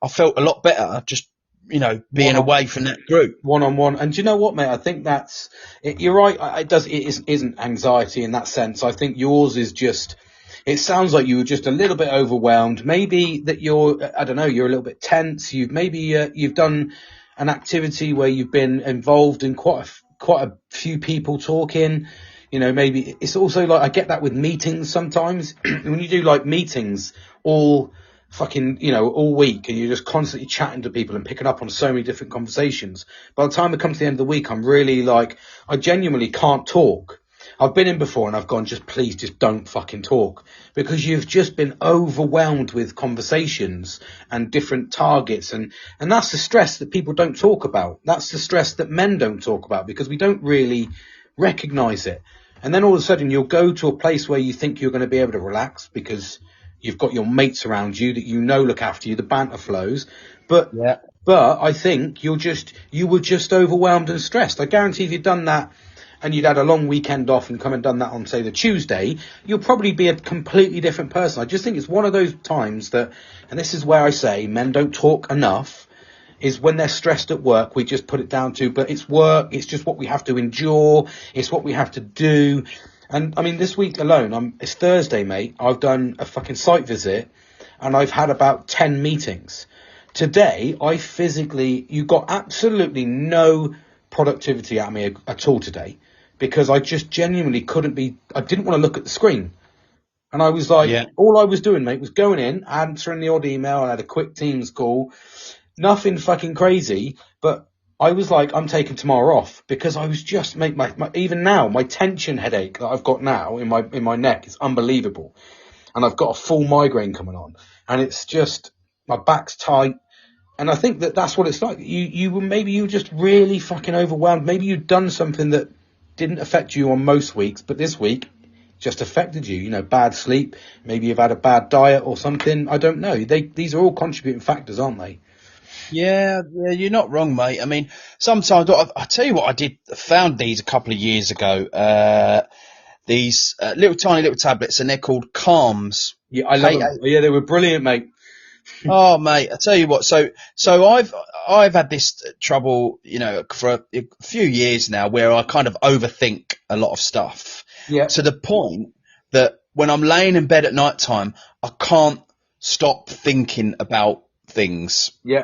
felt a lot better just, being away from that group. One-on-one. And do you know what, mate? I think that's it. You're right. It isn't anxiety in that sense. I think yours is just, it sounds like you were just a little bit overwhelmed. Maybe that you're a little bit tense. You've done an activity where you've been involved in quite a few people talking, maybe it's also like, I get that with meetings sometimes when you do like meetings all week and you're just constantly chatting to people and picking up on so many different conversations. By the time it comes to the end of the week, I'm really like, I genuinely can't talk. I've been in before and I've gone, please don't fucking talk, because you've just been overwhelmed with conversations and different targets. And that's the stress that people don't talk about. That's the stress that men don't talk about because we don't really recognize it. And then all of a sudden you'll go to a place where you think you're going to be able to relax because you've got your mates around you that look after you, the banter flows. But I think you were just overwhelmed and stressed. I guarantee if you'd done that and you'd had a long weekend off and come and done that on, say, the Tuesday, you'll probably be a completely different person. I just think it's one of those times that, and this is where I say men don't talk enough, is when they're stressed at work, we just put it down to, but it's work, it's just what we have to endure, it's what we have to do. And, I mean, this week alone, it's Thursday, mate, I've done a fucking site visit, and I've had about 10 meetings. Today, you got absolutely no productivity out of me at all today, because I just genuinely I didn't want to look at the screen. And I was like, All I was doing, mate, was going in, answering the odd email. I had a quick Teams call, nothing fucking crazy, but I was like, I'm taking tomorrow off because I was just even now, my tension headache that I've got now in my neck is unbelievable. And I've got a full migraine coming on, and it's just, my back's tight. And I think that's what it's like. You were just really fucking overwhelmed. Maybe you'd done something that didn't affect you on most weeks, but this week just affected you. Bad sleep. Maybe you've had a bad diet or something. I don't know. These are all contributing factors, aren't they? Yeah, you're not wrong, mate. I mean, sometimes I tell you what, found these a couple of years ago. These tiny little tablets, and they're called Calms. Yeah, I love them. Yeah, they were brilliant, mate. Oh, mate, I tell you what. So I've had this trouble, for a few years now, where I kind of overthink a lot of stuff. Yeah. To the point that when I'm laying in bed at night time, I can't stop thinking about things. Yeah.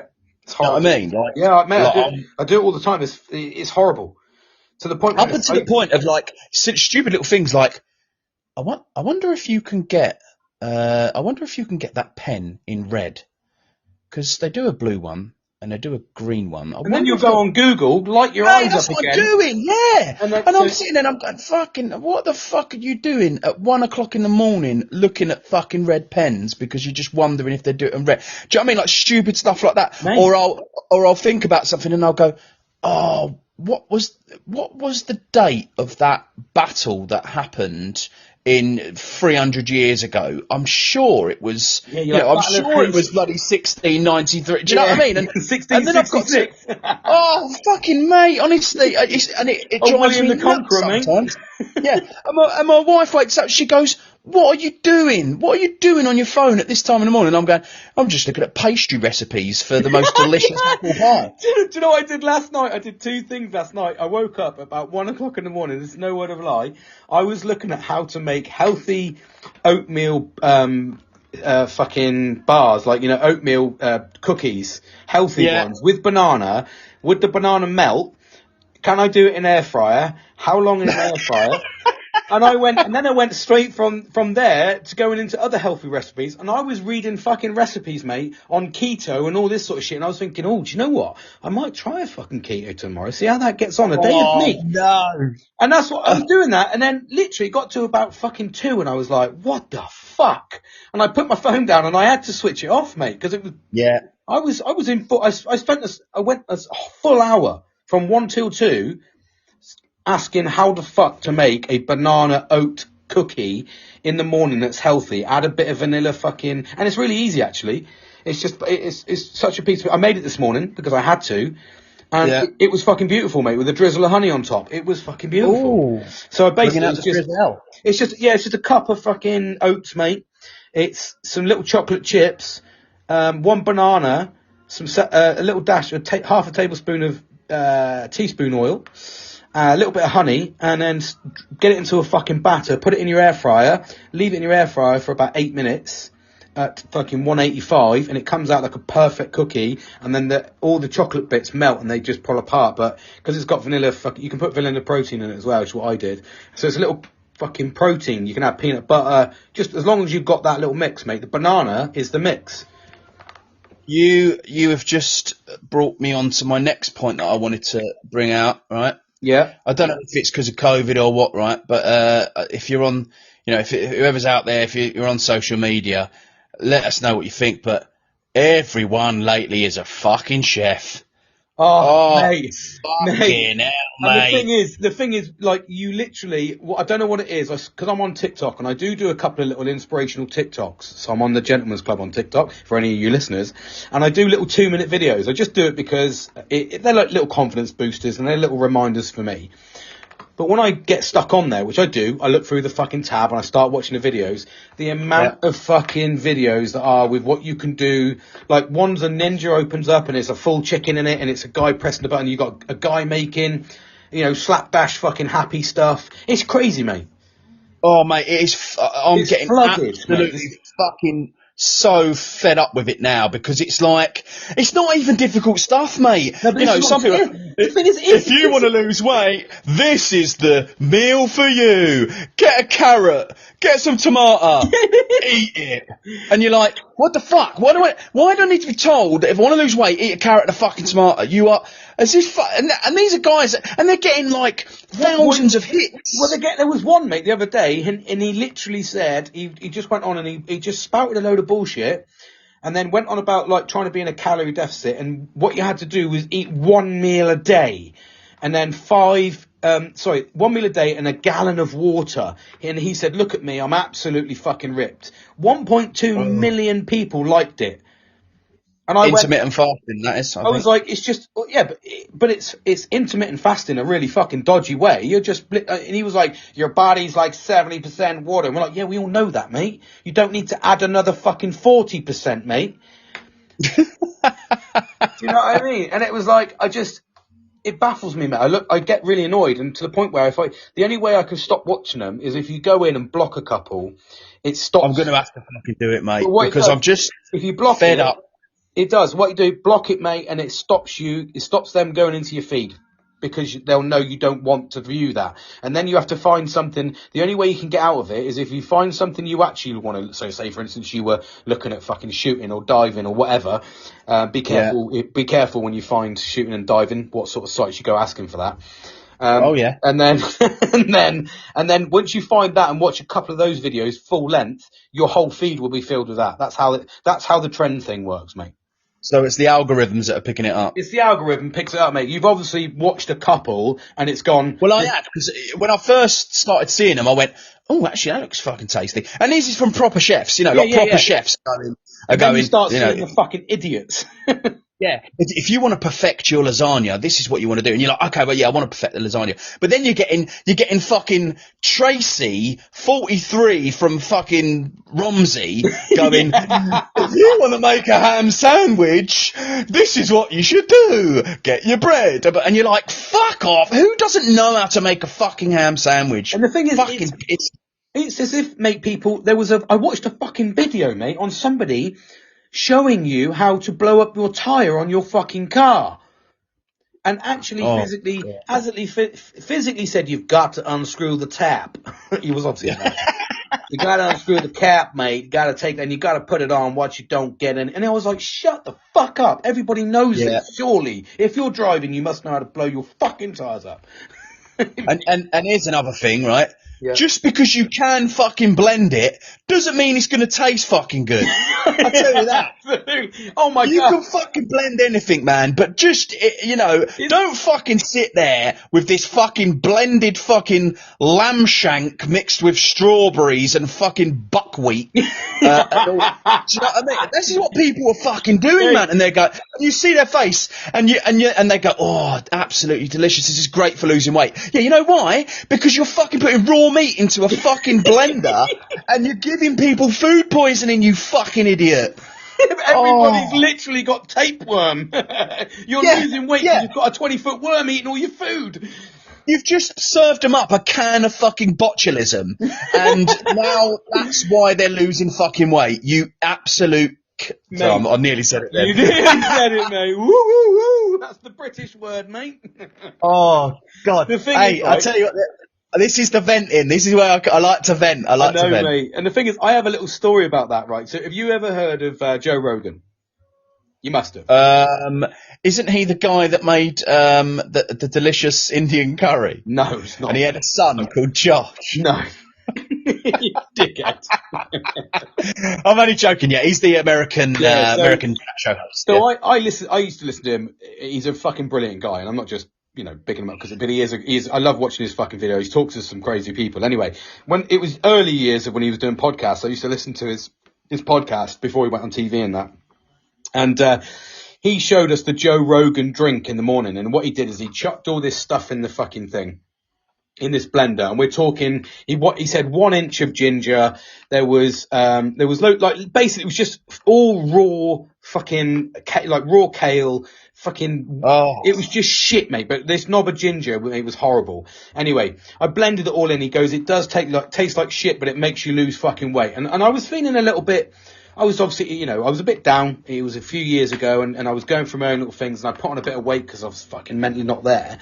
You know what I mean? I do it all the time. It's horrible. To the point. Up until the point of like stupid little things like, I wonder if you can get that pen in red, because they do a blue one and they do a green one. And then you'll go on Google, light your eyes that's up what again. I'm doing, yeah. And I'm sitting there and I'm going, fucking, what the fuck are you doing at 1 o'clock in the morning looking at fucking red pens because you're just wondering if they do it in red? Do you know what I mean? Like stupid stuff like that. Mate. Or I'll think about something and I'll go, oh, what was the date of that battle that happened in 300 years ago? I'm sure it was. I'm sure it was bloody 1693. Do you know what I mean? And 1666. then I've got to. Oh fucking mate! Honestly, it drives me nuts sometimes. Yeah, and my wife wakes up. She goes, "What are you doing? What are you doing on your phone at this time in the morning?" I'm going, "I'm just looking at pastry recipes for the most delicious apple pie." Do you know what I did last night? I did two things last night. I woke up about 1 o'clock in the morning. There's no word of a lie. I was looking at how to make healthy oatmeal fucking bars, like, oatmeal cookies, healthy ones with banana. Would the banana melt? Can I do it in air fryer? How long in an air fryer? And I went straight from there to going into other healthy recipes. And I was reading fucking recipes, mate, on keto and all this sort of shit. And I was thinking, oh, do you know what? I might try a fucking keto tomorrow. See how that gets on. A day of meat. No. And that's what I was doing that. And then literally got to about fucking 2 and I was like, what the fuck? And I put my phone down and I had to switch it off, mate, because it was, I was in full, I went a full hour from 1 till 2 asking how the fuck to make a banana oat cookie in the morning that's healthy. Add a bit of vanilla fucking, and it's really easy actually. It's just, it's such a piece of, I made it this morning because I had to. And it was fucking beautiful, mate, with a drizzle of honey on top. It was fucking beautiful. Ooh. So basically, it's just a cup of fucking oats, mate. It's some little chocolate chips, 1 banana, a little dash, half a tablespoon of teaspoon oil, a little bit of honey, and then get it into a fucking batter. Put it in your air fryer. Leave it in your air fryer for about 8 minutes. At fucking 185, and it comes out like a perfect cookie, and then all the chocolate bits melt and they just pull apart. But because it's got vanilla, you can put vanilla protein in it as well, which is what I did. So it's a little fucking protein. You can have peanut butter, just as long as you've got that little mix, mate. The banana is the mix. You have just brought me on to my next point that I wanted to bring out, right? Yeah. I don't know if it's because of COVID or what, right? But if you're on, whoever's out there, if you're on social media, let us know what you think, but everyone lately is a fucking chef. Mate. Fucking hell, mate. And the thing is, like, you literally, I don't know what it is, because I'm on TikTok, and I do a couple of little inspirational TikToks. So I'm on the Gentleman's Club on TikTok, for any of you listeners, and I do little 2-minute videos. I just do it because they're like little confidence boosters, and they're little reminders for me. But when I get stuck on there, which I do, I look through the fucking tab and I start watching the videos. The amount of fucking videos that are with what you can do. Like, one's a ninja opens up and it's a full chicken in it and it's a guy pressing the button. You got a guy making, slapdash fucking happy stuff. It's crazy, mate. Oh, mate, it is. I'm getting flooded, absolutely fucking so fed up with it now, because it's like, it's not even difficult stuff, mate. No, some people, if you want to lose weight, this is the meal for you. Get a carrot, get some tomato, eat it. And you're like, what the fuck? Why do I need to be told that if I want to lose weight, eat a carrot and a fucking tomato? You are, as if, and these are guys, and they're getting like thousands of hits. Well, there was one, mate, the other day, and he literally said, he just went on and he just spouted a load of bullshit, and then went on about like trying to be in a calorie deficit, and what you had to do was eat 1 meal a day, and then 1 meal a day and a gallon of water. And he said, look at me, I'm absolutely fucking ripped. 1.2 million people liked it. And intermittent fasting, that is. I was like, it's just, but it's intermittent fasting a really fucking dodgy way. You're just, and he was like, your body's like 70% water. And we're like, yeah, we all know that, mate. You don't need to add another fucking 40%, mate. Do you know what I mean? And it was like, it baffles me, mate. I get really annoyed, and to the point where the only way I can stop watching them is if you go in and block a couple, it stops. I'm going to have to fucking do it, mate, because I'm just if you block up. It does. What you do, block it, mate, and it stops them going into your feed. because they'll know you don't want to view that. And then you have to find something. The only way you can get out of it is if you find something you actually want to. So say, for instance, you were looking at fucking shooting or diving or whatever. Be careful. Yeah. Be careful when you find shooting and diving. What sort of sites you go asking for that. Oh yeah. And then, and then once you find that and watch a couple of those videos full length, your whole feed will be filled with that. That's how the trend thing works, mate. So it's the algorithms that are picking it up. It's the algorithm picks it up, mate. You've obviously watched a couple and it's gone. Well, I have, because when I first started seeing them, I went, oh, actually, that looks fucking tasty. And this is from proper chefs, proper chefs are Then you start you know, seeing the fucking idiots. yeah. If you want to perfect your lasagna, this is what you want to do. And you're like, okay, well, yeah, I want to perfect the lasagna. But then you're getting fucking Tracy, 43 from fucking Romsey going, if you want to make a ham sandwich, this is what you should do. Get your bread. And you're like, fuck off. Who doesn't know how to make a fucking ham sandwich? And the thing is, fucking, it's as if, mate, people, I watched a fucking video, mate, on somebody showing you how to blow up your tyre on your fucking car. And actually physically said, you've got to unscrew the tap. He was obviously you got to unscrew the cap, mate. You got to take that and you got to put it on what you don't get in. And I was like, shut the fuck up. Everybody knows this, surely. If you're driving, you must know how to blow your fucking tyres up. and here's another thing, right? Yeah. Just because you can fucking blend it doesn't mean it's going to taste fucking good. I tell you that. Absolutely. Oh my God. You can fucking blend anything, man, but just, don't fucking sit there with this fucking blended fucking lamb shank mixed with strawberries and fucking buckwheat. Do you know what I mean? This is what people are fucking doing, man. And they go, and you see their face and they go, oh, absolutely delicious. This is great for losing weight. Yeah, you know why? Because you're fucking putting raw meat into a fucking blender and you're giving people food poisoning, you fucking idiot. Everybody's literally got tapeworm. You're losing weight because you've got a 20-foot worm eating all your food. You've just served them up a can of fucking botulism, and now that's why they're losing fucking weight. You absolute... Sorry, I nearly said it then. You nearly said it, mate. Woo, woo, woo. That's the British word, mate. Oh, God. The thing hey, is, right, I tell you what... This is the venting. This is where I like to vent. I know, to vent. Mate. And the thing is, I have a little story about that, right? So have you ever heard of Joe Rogan? You must have. Isn't he the guy that made the delicious Indian curry? No, it's not. And he had a son called Josh. No. You dickhead. I'm only joking. Yeah, he's the American American show host. So I used to listen to him. He's a fucking brilliant guy, and I'm not just bigging him up but he is. I love watching his fucking videos. He talks to some crazy people. Anyway, when it was early years of when he was doing podcasts, I used to listen to his podcast before he went on TV and that. And he showed us the Joe Rogan drink in the morning, and what he did is he chucked all this stuff in the fucking thing, in this blender, and we're talking. He said 1 inch of ginger. There was basically it was just all raw fucking raw kale. Fucking, It was just shit, mate. But this knob of ginger, it was horrible. Anyway, I blended it all in. He goes, it does taste like shit, but it makes you lose fucking weight. And I was feeling a little bit. I was obviously, I was a bit down. It was a few years ago, and I was going through my own little things, and I put on a bit of weight because I was fucking mentally not there.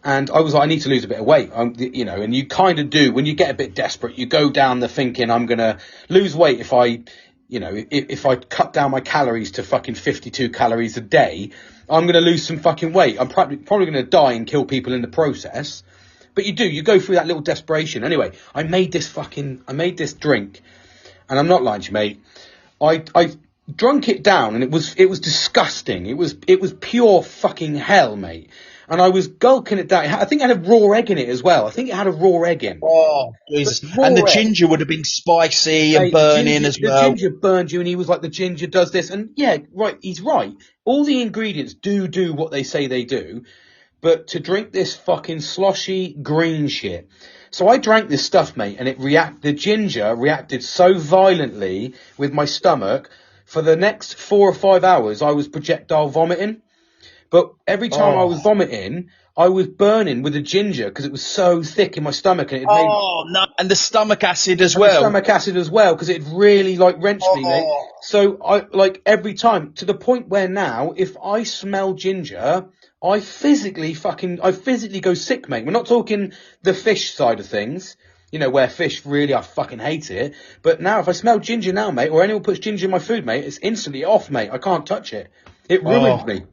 And I was like, I need to lose a bit of weight, and you kind of do when you get a bit desperate. You go down the thinking, I'm gonna lose weight if I cut down my calories to fucking 52 calories a day. I'm going to lose some fucking weight. I'm probably going to die and kill people in the process. But you go through that little desperation. Anyway, I made this drink, and I'm not lying to you, mate. I drunk it down, and it was disgusting. It was pure fucking hell, mate. And I was gulking it down. I think it had a raw egg in it as well. Oh, Jesus. And the ginger would have been spicy and burning as well. The ginger burned you, and he was like, the ginger does this. And yeah, right, he's right. All the ingredients do what they say they do. But to drink this fucking sloshy green shit. So I drank this stuff, mate, and the ginger reacted so violently with my stomach. For the next 4 or 5 hours, I was projectile vomiting. But every time I was vomiting, I was burning with the ginger because it was so thick in my stomach, and it made no, and the stomach acid as and well. the stomach acid as well, because it really like wrenched me, mate. So I like every time, to the point where now if I smell ginger, I physically go sick, mate. We're not talking the fish side of things, you know, where fish really, I fucking hate it. But now if I smell ginger now, mate, or anyone puts ginger in my food, mate, it's instantly off, mate. I can't touch it. It ruins me.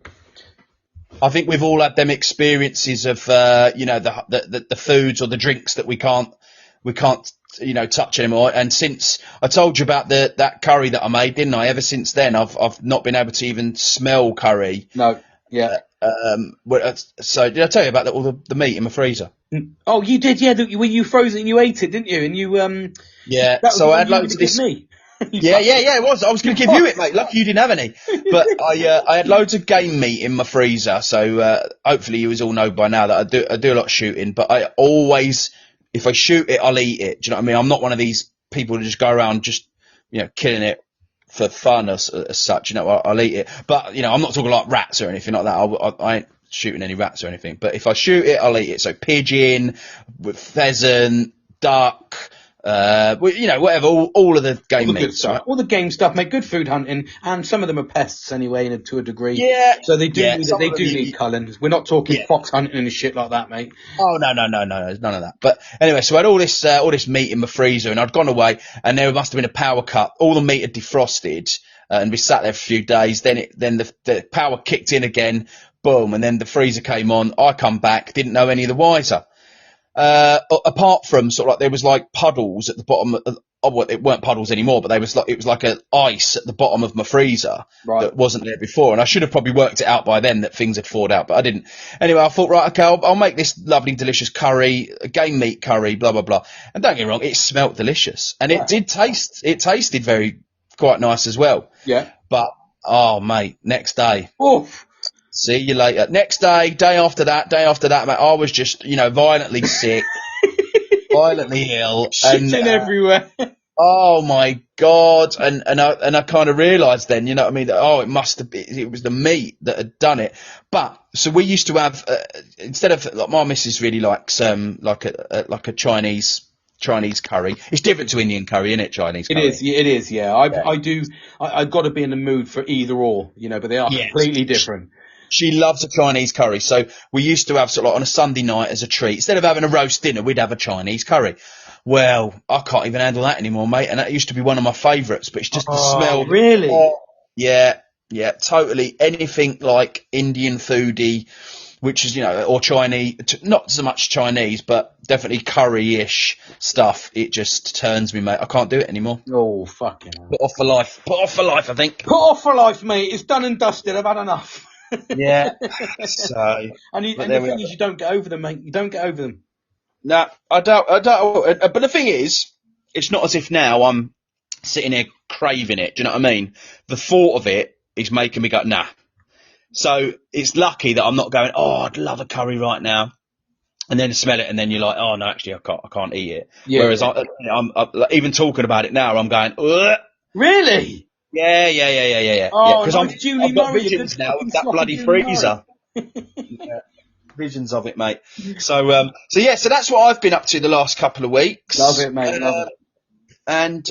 I think we've all had them experiences of, you know, the foods or the drinks that we can't, you know, touch anymore. And since I told you about that curry that I made, didn't I? Ever since then, I've not been able to even smell curry. No. Yeah. So did I tell you about all the meat in my freezer? Oh, you did, yeah. When you froze it and you ate it, didn't you? And you yeah. That was So the I one had you were loads of gonna this. give me. Yeah, it was. I was going to give you it, mate. Lucky you didn't have any. But I had loads of game meat in my freezer. So hopefully you all know by now that I do a lot of shooting. But I always, if I shoot it, I'll eat it. Do you know what I mean? I'm not one of these people who just go around just, you know, killing it for fun as such. You know, I'll eat it. But, you know, I'm not talking like rats or anything like that. I ain't shooting any rats or anything. But if I shoot it, I'll eat it. So pigeon, with pheasant, duck, you know, whatever, all of the game meats, right? All the game stuff, mate. Good food hunting, and some of them are pests anyway, to a degree. Yeah. So they do Yeah, need culling. We're not talking fox hunting and shit like that, mate. Oh no, none of that. But anyway, so I had all this meat in my freezer, and I'd gone away, and there must have been a power cut. All the meat had defrosted, and we sat there for a few days. Then the power kicked in again, boom, and then the freezer came on. I come back, didn't know any of the wiser. Apart from sort of like there was like puddles at the bottom of, well, it weren't puddles anymore, but it was like a ice at the bottom of my freezer that wasn't there before. And I should have probably worked it out by then that things had thawed out, but I didn't. Anyway, I thought, right, okay, I'll make this lovely, delicious curry, game meat curry, blah, blah, blah. And don't get me wrong, it smelt delicious. And it tasted quite nice as well. Yeah. But, oh mate, next day. Oof. See you later. Next day, day after that, mate, I was just, you know, violently sick, violently ill. Shitting everywhere. Oh my God. And I kind of realised then, you know what I mean? It was the meat that had done it. But, so we used to have, instead of, like, my missus really likes, like a Chinese curry. It's different to Indian curry, isn't it? Chinese curry. It is, yeah. I've got to be in the mood for either or, you know, but they are completely different. She loves a Chinese curry. So we used to have sort of like on a Sunday night as a treat, instead of having a roast dinner, we'd have a Chinese curry. Well, I can't even handle that anymore, mate. And that used to be one of my favourites, but it's just the smell. Really? Yeah, totally. Anything like Indian foodie, which is, you know, or Chinese, not so much Chinese, but definitely curry-ish stuff. It just turns me, mate. I can't do it anymore. Oh, fucking hell. Put off for life, I think. Put off for life, mate. It's done and dusted. I've had enough. Yeah. So. And the thing is, you don't get over them, mate. You don't get over them. No, I don't. But the thing is, it's not as if now I'm sitting here craving it. Do you know what I mean? The thought of it is making me go, nah. So it's lucky that I'm not going, oh, I'd love a curry right now. And then smell it, and then you're like, oh no, actually, I can't eat it. Yeah, whereas I'm even talking about it now, I'm going, ugh. Really? Yeah. Oh, because I've got visions now of that bloody freezer. Yeah, visions of it, mate. So that's what I've been up to the last couple of weeks. Love it, mate. Love it. And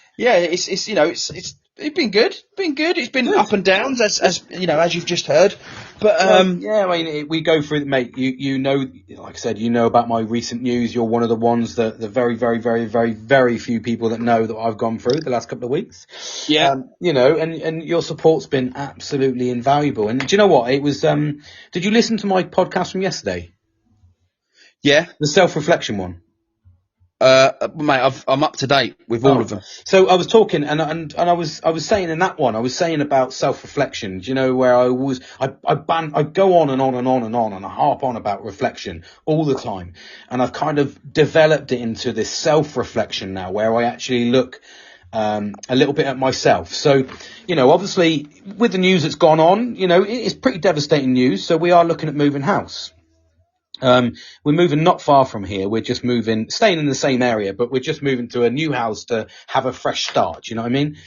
it's you know it's been good. It's been up and downs as you know, as you've just heard. But I mean, we go through it, mate. You know, like I said, you know about my recent news. You're one of the ones that the very, very, very, very, very few people that know that I've gone through the last couple of weeks. Yeah. You know, and your support's been absolutely invaluable. And do you know what? It was. Did you listen to my podcast from yesterday? Yeah. The self-reflection one. Mate, I'm up to date with all of them. So I was talking, and I was saying in that one, I was saying about self-reflection. Do you know where I go on and on and on and on, and I harp on about reflection all the time, and I've kind of developed it into this self-reflection now, where I actually look a little bit at myself. So, you know, obviously with the news that's gone on, you know, it's pretty devastating news. So we are looking at moving house. We're moving not far from here. We're just staying in the same area, but we're just moving to a new house to have a fresh start. You know what I mean?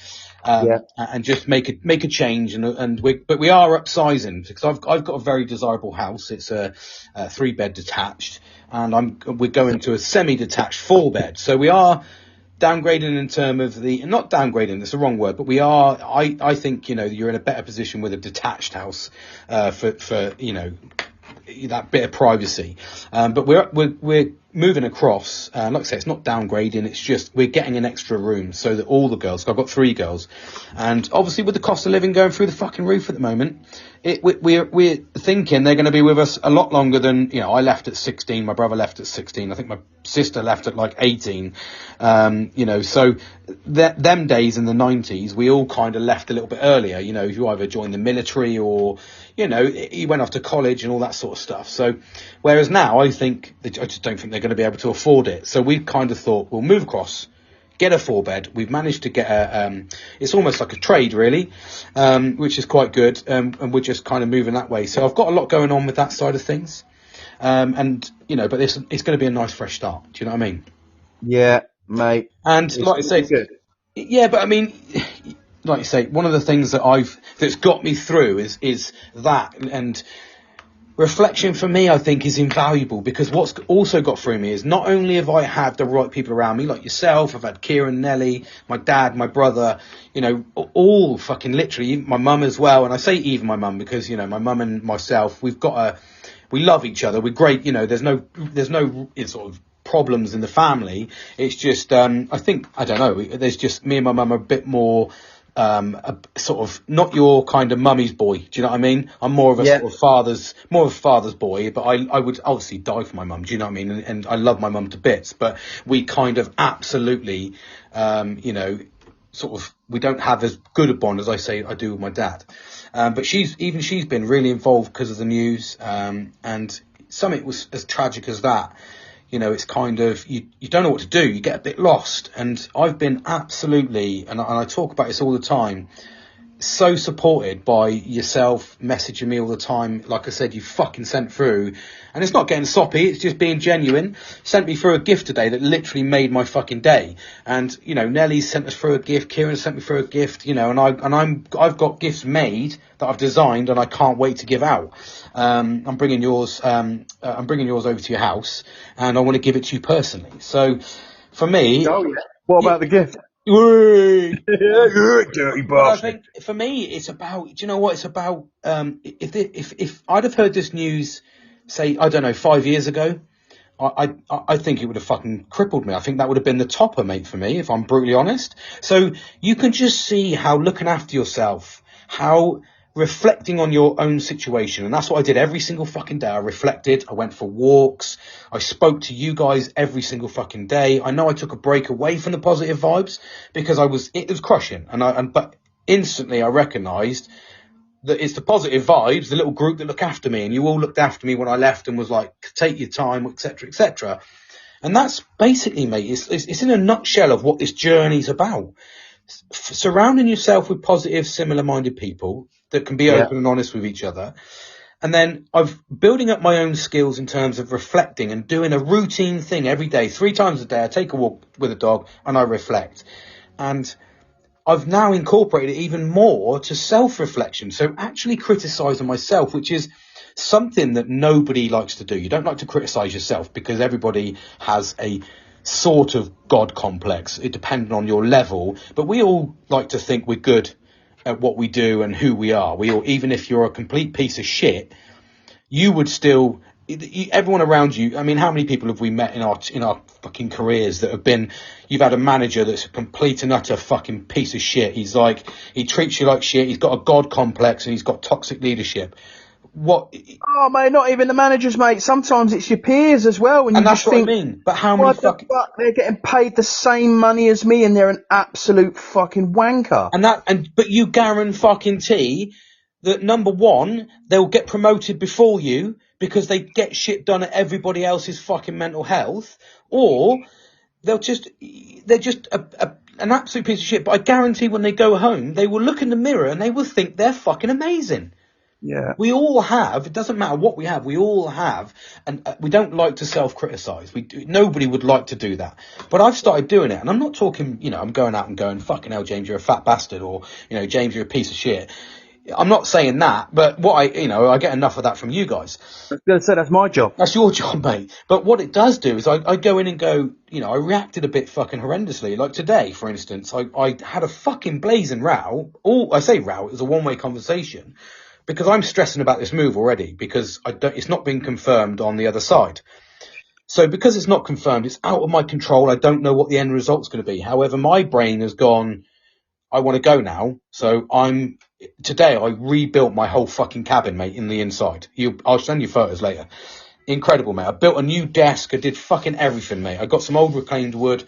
and just make a change. But we are upsizing because I've got a very desirable house. It's a 3-bed detached, and we're going to a semi-detached 4-bed. So we are downgrading in terms of not downgrading, that's the wrong word, but we are, I think, you're in a better position with a detached house, for that bit of privacy. But we're moving across, like I say, it's not downgrading, it's just we're getting an extra room so that all the girls, I've got 3 girls, and obviously with the cost of living going through the fucking roof at the moment, we're thinking they're going to be with us a lot longer than, I left at 16, my brother left at 16, I think my sister left at like 18, so them days in the 90s, we all kind of left a little bit earlier, you either joined the military or, you went off to college and all that sort of stuff. So, whereas now I just don't think they're going to be able to afford it. So we kind of thought we'll move across, get a 4-bed. We've managed to get it's almost like a trade really, which is quite good. And we're just kind of moving that way. So I've got a lot going on with that side of things. But it's going to be a nice fresh start. Do you know what I mean? Yeah, mate. And it's like I say, good. Yeah, but I mean, like you say, one of the things that's got me through is that, and reflection for me, I think, is invaluable, because what's also got through me is not only have I had the right people around me, like yourself, I've had Kieran, Nelly, my dad, my brother, all fucking literally, my mum as well. And I say even my mum because, my mum and myself, we love each other. We're great. There's no sort of problems in the family. It's just, there's just me and my mum are a bit more, a sort of not your kind of mummy's boy. Do you know what I mean? I'm more of a sort of father's boy, but I would obviously die for my mum. Do you know what I mean? And I love my mum to bits, but we kind of absolutely, sort of, we don't have as good a bond as I say I do with my dad. But she's been really involved because of the news. And something was as tragic as that. It's kind of, you don't know what to do. You get a bit lost. And I've been absolutely, and I talk about this all the time, so supported by yourself, messaging me all the time. Like I said, you fucking sent through, and it's not getting soppy, it's just being genuine. Sent me through a gift today that literally made my fucking day. And, Nelly sent us through a gift, Kieran sent me through a gift, I've got gifts made that I've designed and I can't wait to give out. I'm bringing yours over to your house, and I want to give it to you personally. So for me, what about the gift? Dirty bastard. I think for me, it's about, do you know what it's about? If I'd have heard this news, say, I don't know, 5 years ago, I think it would have fucking crippled me. I think that would have been the topper, mate, for me, if I'm brutally honest. So you can just see how looking after yourself, how reflecting on your own situation, and that's what I did every single fucking day. I reflected, I went for walks, I spoke to you guys every single fucking day. I know I took a break away from the positive vibes because it was crushing, but instantly I recognised that it's the positive vibes, the little group that look after me, and you all looked after me when I left and was like, take your time, etc., etc. And that's basically, mate, it's in a nutshell of what this journey's about. Surrounding yourself with positive, similar-minded people that can be open and honest with each other. And then I've building up my own skills in terms of reflecting and doing a routine thing every day. 3 times a day, I take a walk with a dog and I reflect. And I've now incorporated it even more to self-reflection. So actually criticising myself, which is something that nobody likes to do. You don't like to criticise yourself because everybody has a sort of God complex, it depending on your level, but we all like to think we're good at what we do and who we are. We all, even if you're a complete piece of shit, you would still, everyone around you, I mean, how many people have we met in our fucking careers that have been, you've had a manager that's a complete and utter fucking piece of shit. He treats you like shit, he's got a God complex and he's got toxic leadership. What? Oh, mate, not even the managers, mate. Sometimes it's your peers as well. And you that's just what think, I mean. But how many fuck? They're getting paid the same money as me and they're an absolute fucking wanker. But you guarantee that, number one, they'll get promoted before you because they get shit done at everybody else's fucking mental health, or they're just an absolute piece of shit. But I guarantee when they go home, they will look in the mirror and they will think they're fucking amazing. Yeah. We all have. It doesn't matter what we have. We all have, and we don't like to self-criticize. Nobody would like to do that. But I've started doing it, and I'm not talking. I'm going out and going, "Fucking hell, James, you're a fat bastard," or "James, you're a piece of shit." I'm not saying that, but I get enough of that from you guys. I was going to say that's my job. That's your job, mate. But what it does do is I go in and go, I reacted a bit fucking horrendously. Like today, for instance, I had a fucking blazing row. I say row, it was a one-way conversation. Because I'm stressing about this move already, because it's not been confirmed on the other side. So because it's not confirmed, it's out of my control. I don't know what the end result's going to be. However, my brain has gone, I want to go now. So today I rebuilt my whole fucking cabin, mate, in the inside. I'll send you photos later. Incredible, mate. I built a new desk. I did fucking everything, mate. I got some old reclaimed wood.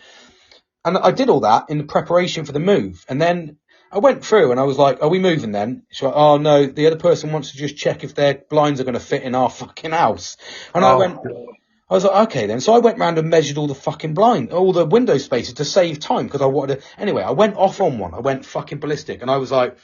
And I did all that in the preparation for the move. And then I went through and I was like, are we moving then? She's like, oh no, the other person wants to just check if their blinds are going to fit in our fucking house. And I was like, okay then. So I went round and measured all the fucking all the window spaces to save time because I wanted to. Anyway, I went off on one. I went fucking ballistic and I was like,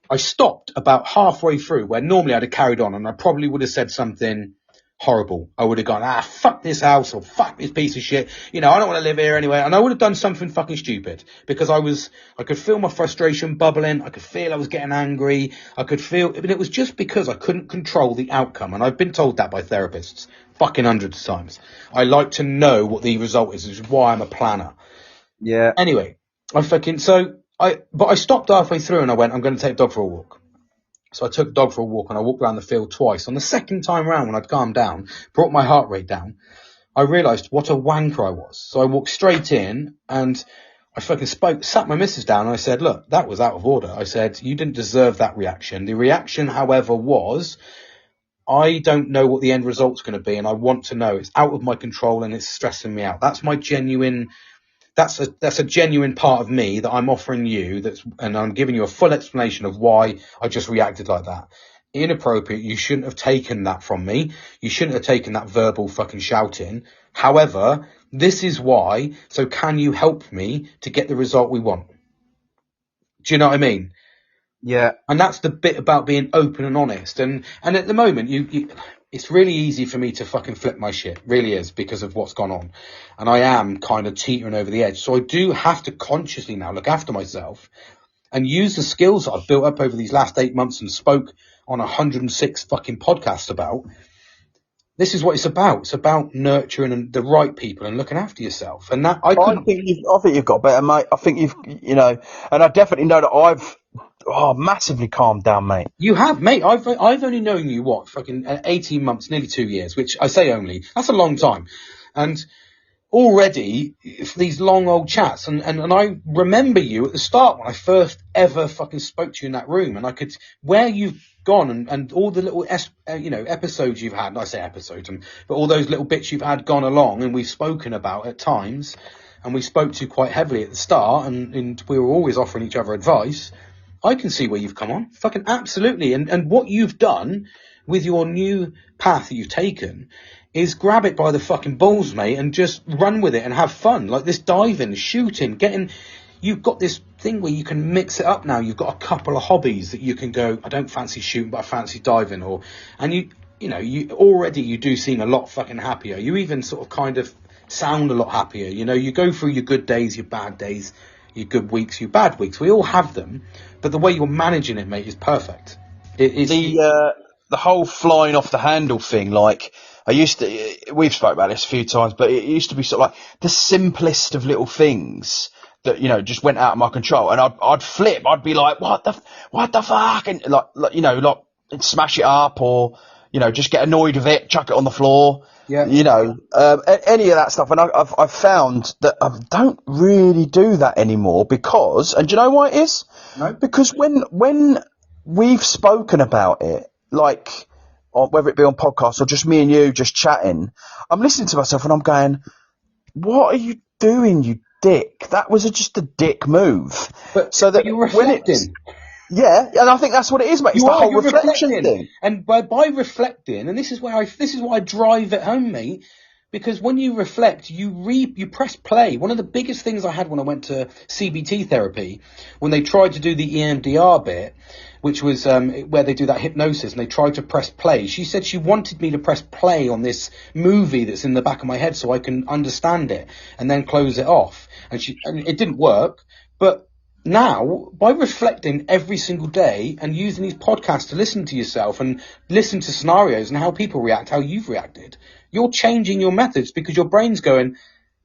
I stopped about halfway through where normally I'd have carried on and I probably would have said something horrible. I would have gone, fuck this house or fuck this piece of shit. I don't want to live here anyway. And I would have done something fucking stupid because I could feel my frustration bubbling. I could feel I was getting angry. But it was just because I couldn't control the outcome. And I've been told that by therapists fucking hundreds of times. I like to know what the result is, which is why I'm a planner. Yeah. Anyway, I stopped halfway through and I went, I'm going to take the dog for a walk. So I took the dog for a walk and I walked around the field twice. On the second time round, when I'd calmed down, brought my heart rate down, I realised what a wanker I was. So I walked straight in and I fucking sat my missus down and I said, look, that was out of order. I said, you didn't deserve that reaction. The reaction, however, was, I don't know what the end result's going to be and I want to know. It's out of my control and it's stressing me out. That's my genuine... That's a genuine part of me that I'm offering you. And I'm giving you a full explanation of why I just reacted like that. Inappropriate. You shouldn't have taken that from me. You shouldn't have taken that verbal fucking shouting. However, this is why. So can you help me to get the result we want? Do you know what I mean? Yeah. And that's the bit about being open and honest. And at the moment, it's really easy for me to fucking flip my shit. Really is, because of what's gone on. And I am kind of teetering over the edge. So I do have to consciously now look after myself and use the skills that I've built up over these last 8 months and spoke on 106 fucking podcasts about. This is what it's about. It's about nurturing the right people and looking after yourself. And that I think you've got better, mate. I think and I definitely know that I've massively calmed down, mate. You have, mate. I've only known you, fucking 18 months, nearly 2 years, which I say only. That's a long time. And already, these long old chats, and I remember you at the start when I first ever fucking spoke to you in that room, and I could, where you've gone and all the little, episodes you've had, I say episodes, but all those little bits you've had gone along and we've spoken about at times, and we spoke to you quite heavily at the start, and we were always offering each other advice. I can see where you've come on. Fucking absolutely. And what you've done with your new path that you've taken is grab it by the fucking balls, mate, and just run with it and have fun. Like this diving, shooting, you've got this thing where you can mix it up now. You've got a couple of hobbies that you can go, I don't fancy shooting, but I fancy diving. You do seem a lot fucking happier. You even sort of kind of sound a lot happier. You go through your good days, your bad days, your good weeks, your bad weeks. We all have them, but the way you're managing it, mate, is perfect. The whole flying off the handle thing, like we've spoke about this a few times, but it used to be sort of like the simplest of little things that, just went out of my control, and I'd flip. I'd be like, what the fuck? And like smash it up, or, just get annoyed with it, chuck it on the floor. Yeah. Any of that stuff. And I've found that I don't really do that anymore because, and do you know why it is? No. Because when we've spoken about it, like, whether it be on podcasts or just me and you just chatting, I'm listening to myself and I'm going, what are you doing, you dick? That was just a dick move. But you're reflecting. Yeah, and I think that's what it is, mate. It's the whole reflection thing. And by reflecting, and this is why I drive it home, mate, because when you reflect, you press play. One of the biggest things I had when I went to CBT therapy, when they tried to do the EMDR bit, which was where they do that hypnosis and they tried to press play. She said she wanted me to press play on this movie that's in the back of my head so I can understand it and then close it off. And it didn't work. But now, by reflecting every single day and using these podcasts to listen to yourself and listen to scenarios and how people react, how you've reacted, you're changing your methods because your brain's going,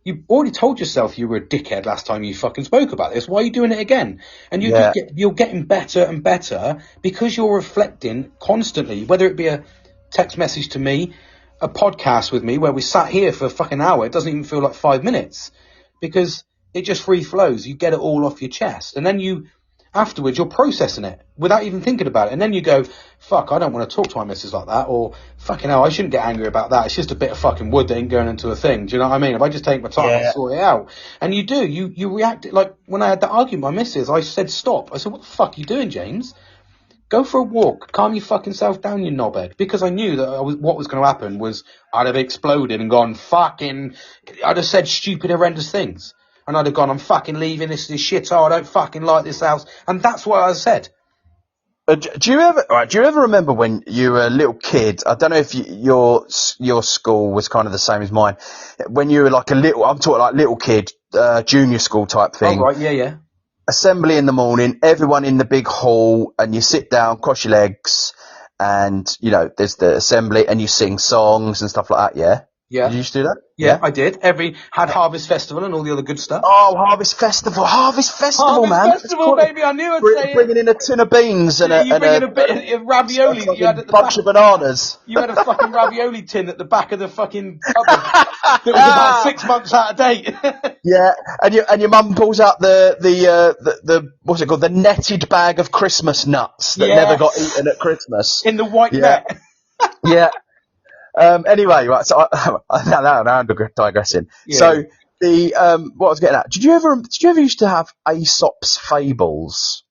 you already told yourself you were a dickhead last time you fucking spoke about this. Why are you doing it again? And you're getting better and better because you're reflecting constantly, whether it be a text message to me, a podcast with me where we sat here for a fucking hour. It doesn't even feel like 5 minutes because it just free flows. You get it all off your chest. And then afterwards, you're processing it without even thinking about it. And then you go, fuck, I don't want to talk to my missus like that. Or, fucking hell, I shouldn't get angry about that. It's just a bit of fucking wood that ain't going into a thing. Do you know what I mean? If I just take my time and sort it out. And you do. You react. Like, when I had that argument with my missus, I said, stop. I said, what the fuck are you doing, James? Go for a walk. Calm your fucking self down, you knobhead. Because I knew that what was going to happen was I'd have exploded and gone I'd have said stupid, horrendous things. And I'd have gone, I'm fucking leaving, this is shit, I don't fucking like this house. And that's what I said. Do you ever remember when you were a little kid? I don't know if your school was kind of the same as mine. When you were like I'm talking like little kid, junior school type thing. Oh, right, yeah. Assembly in the morning, everyone in the big hall, and you sit down, cross your legs, and, there's the assembly, and you sing songs and stuff like that, yeah? Yeah. Did you used to do that? Yeah, I did. Had Harvest Festival and all the other good stuff. Oh, Harvest Festival, man. Harvest Festival, baby, I knew I'd say it. Bringing in a tin of beans and you bringing a bit of ravioli that you had at the bunch of bananas. You had a fucking ravioli tin at the back of the fucking cupboard that was about 6 months out of date. Yeah, and your mum pulls out the what's it called? The netted bag of Christmas nuts that never got eaten at Christmas. In the white net. Yeah. Anyway, right. So now I'm digressing. Yeah. So what I was getting at. Did you ever used to have Aesop's fables?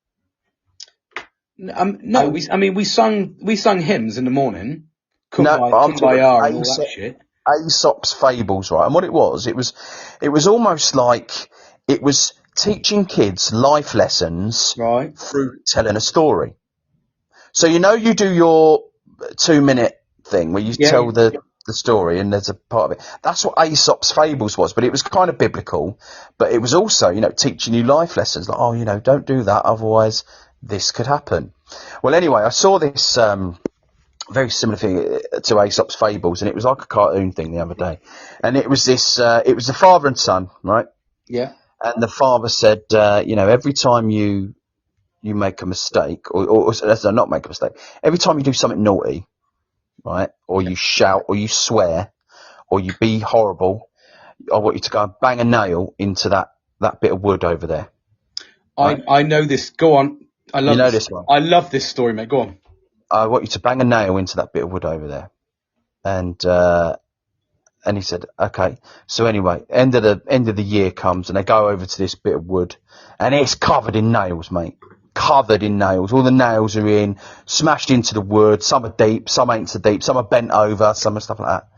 No. We sung hymns in the morning. Kumbaya and all that shit. Aesop's fables, right? And what it was almost like it was teaching kids life lessons through telling a story. So you do your 2-minute thing where you tell the story and there's a part of it. That's what Aesop's fables was, but it was kind of biblical, but it was also, teaching you life lessons like, don't do that, otherwise this could happen. Well, anyway, I saw this very similar thing to Aesop's fables, and it was like a cartoon thing the other day. And it was it was the father and son, right? Yeah. And the father said, every time you make a mistake, or not make a mistake, every time you do something naughty, right, or you shout, or you swear, or you be horrible, I want you to go and bang a nail into that bit of wood over there. Right? I know this. Go on. I love this one. I love this story, mate. Go on. I want you to bang a nail into that bit of wood over there. And he said, okay. So anyway, end of the year comes and they go over to this bit of wood and it's covered in nails, mate. Covered in nails. All the nails are smashed into the wood. Some are deep, some ain't so deep, some are bent over, some are stuff like that.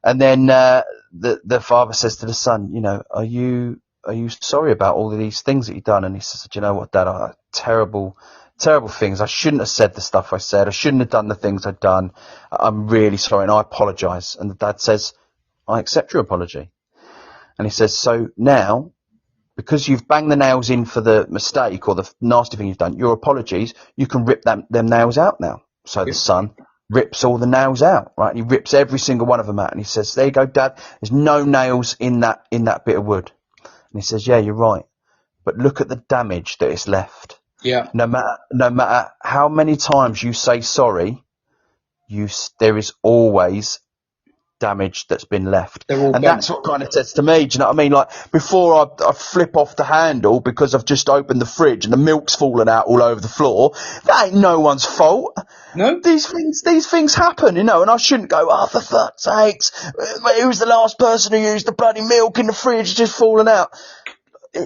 And then the father says to the son, are you sorry about all of these things that you've done? And he says, do you know what, Dad, terrible things. I shouldn't have said the stuff I said. I shouldn't have done the things I've done. I'm really sorry and I apologise. And the dad says, I accept your apology. And he says, so now, because you've banged the nails in for the mistake or the nasty thing you've done, your apologies, you can rip them nails out now. So the son rips all the nails out, right? And he rips every single one of them out. And he says, there you go, Dad. There's no nails in that bit of wood. And he says, yeah, you're right. But look at the damage that it's left. Yeah. No matter how many times you say sorry, there is always damage that's been left. And that's what kind of says to me, do you know what I mean? Like, before I flip off the handle because I've just opened the fridge and the milk's fallen out all over the floor, that ain't no one's fault. No. These things happen, and I shouldn't go, oh, for fuck's sakes, who's the last person who used the bloody milk in the fridge just fallen out?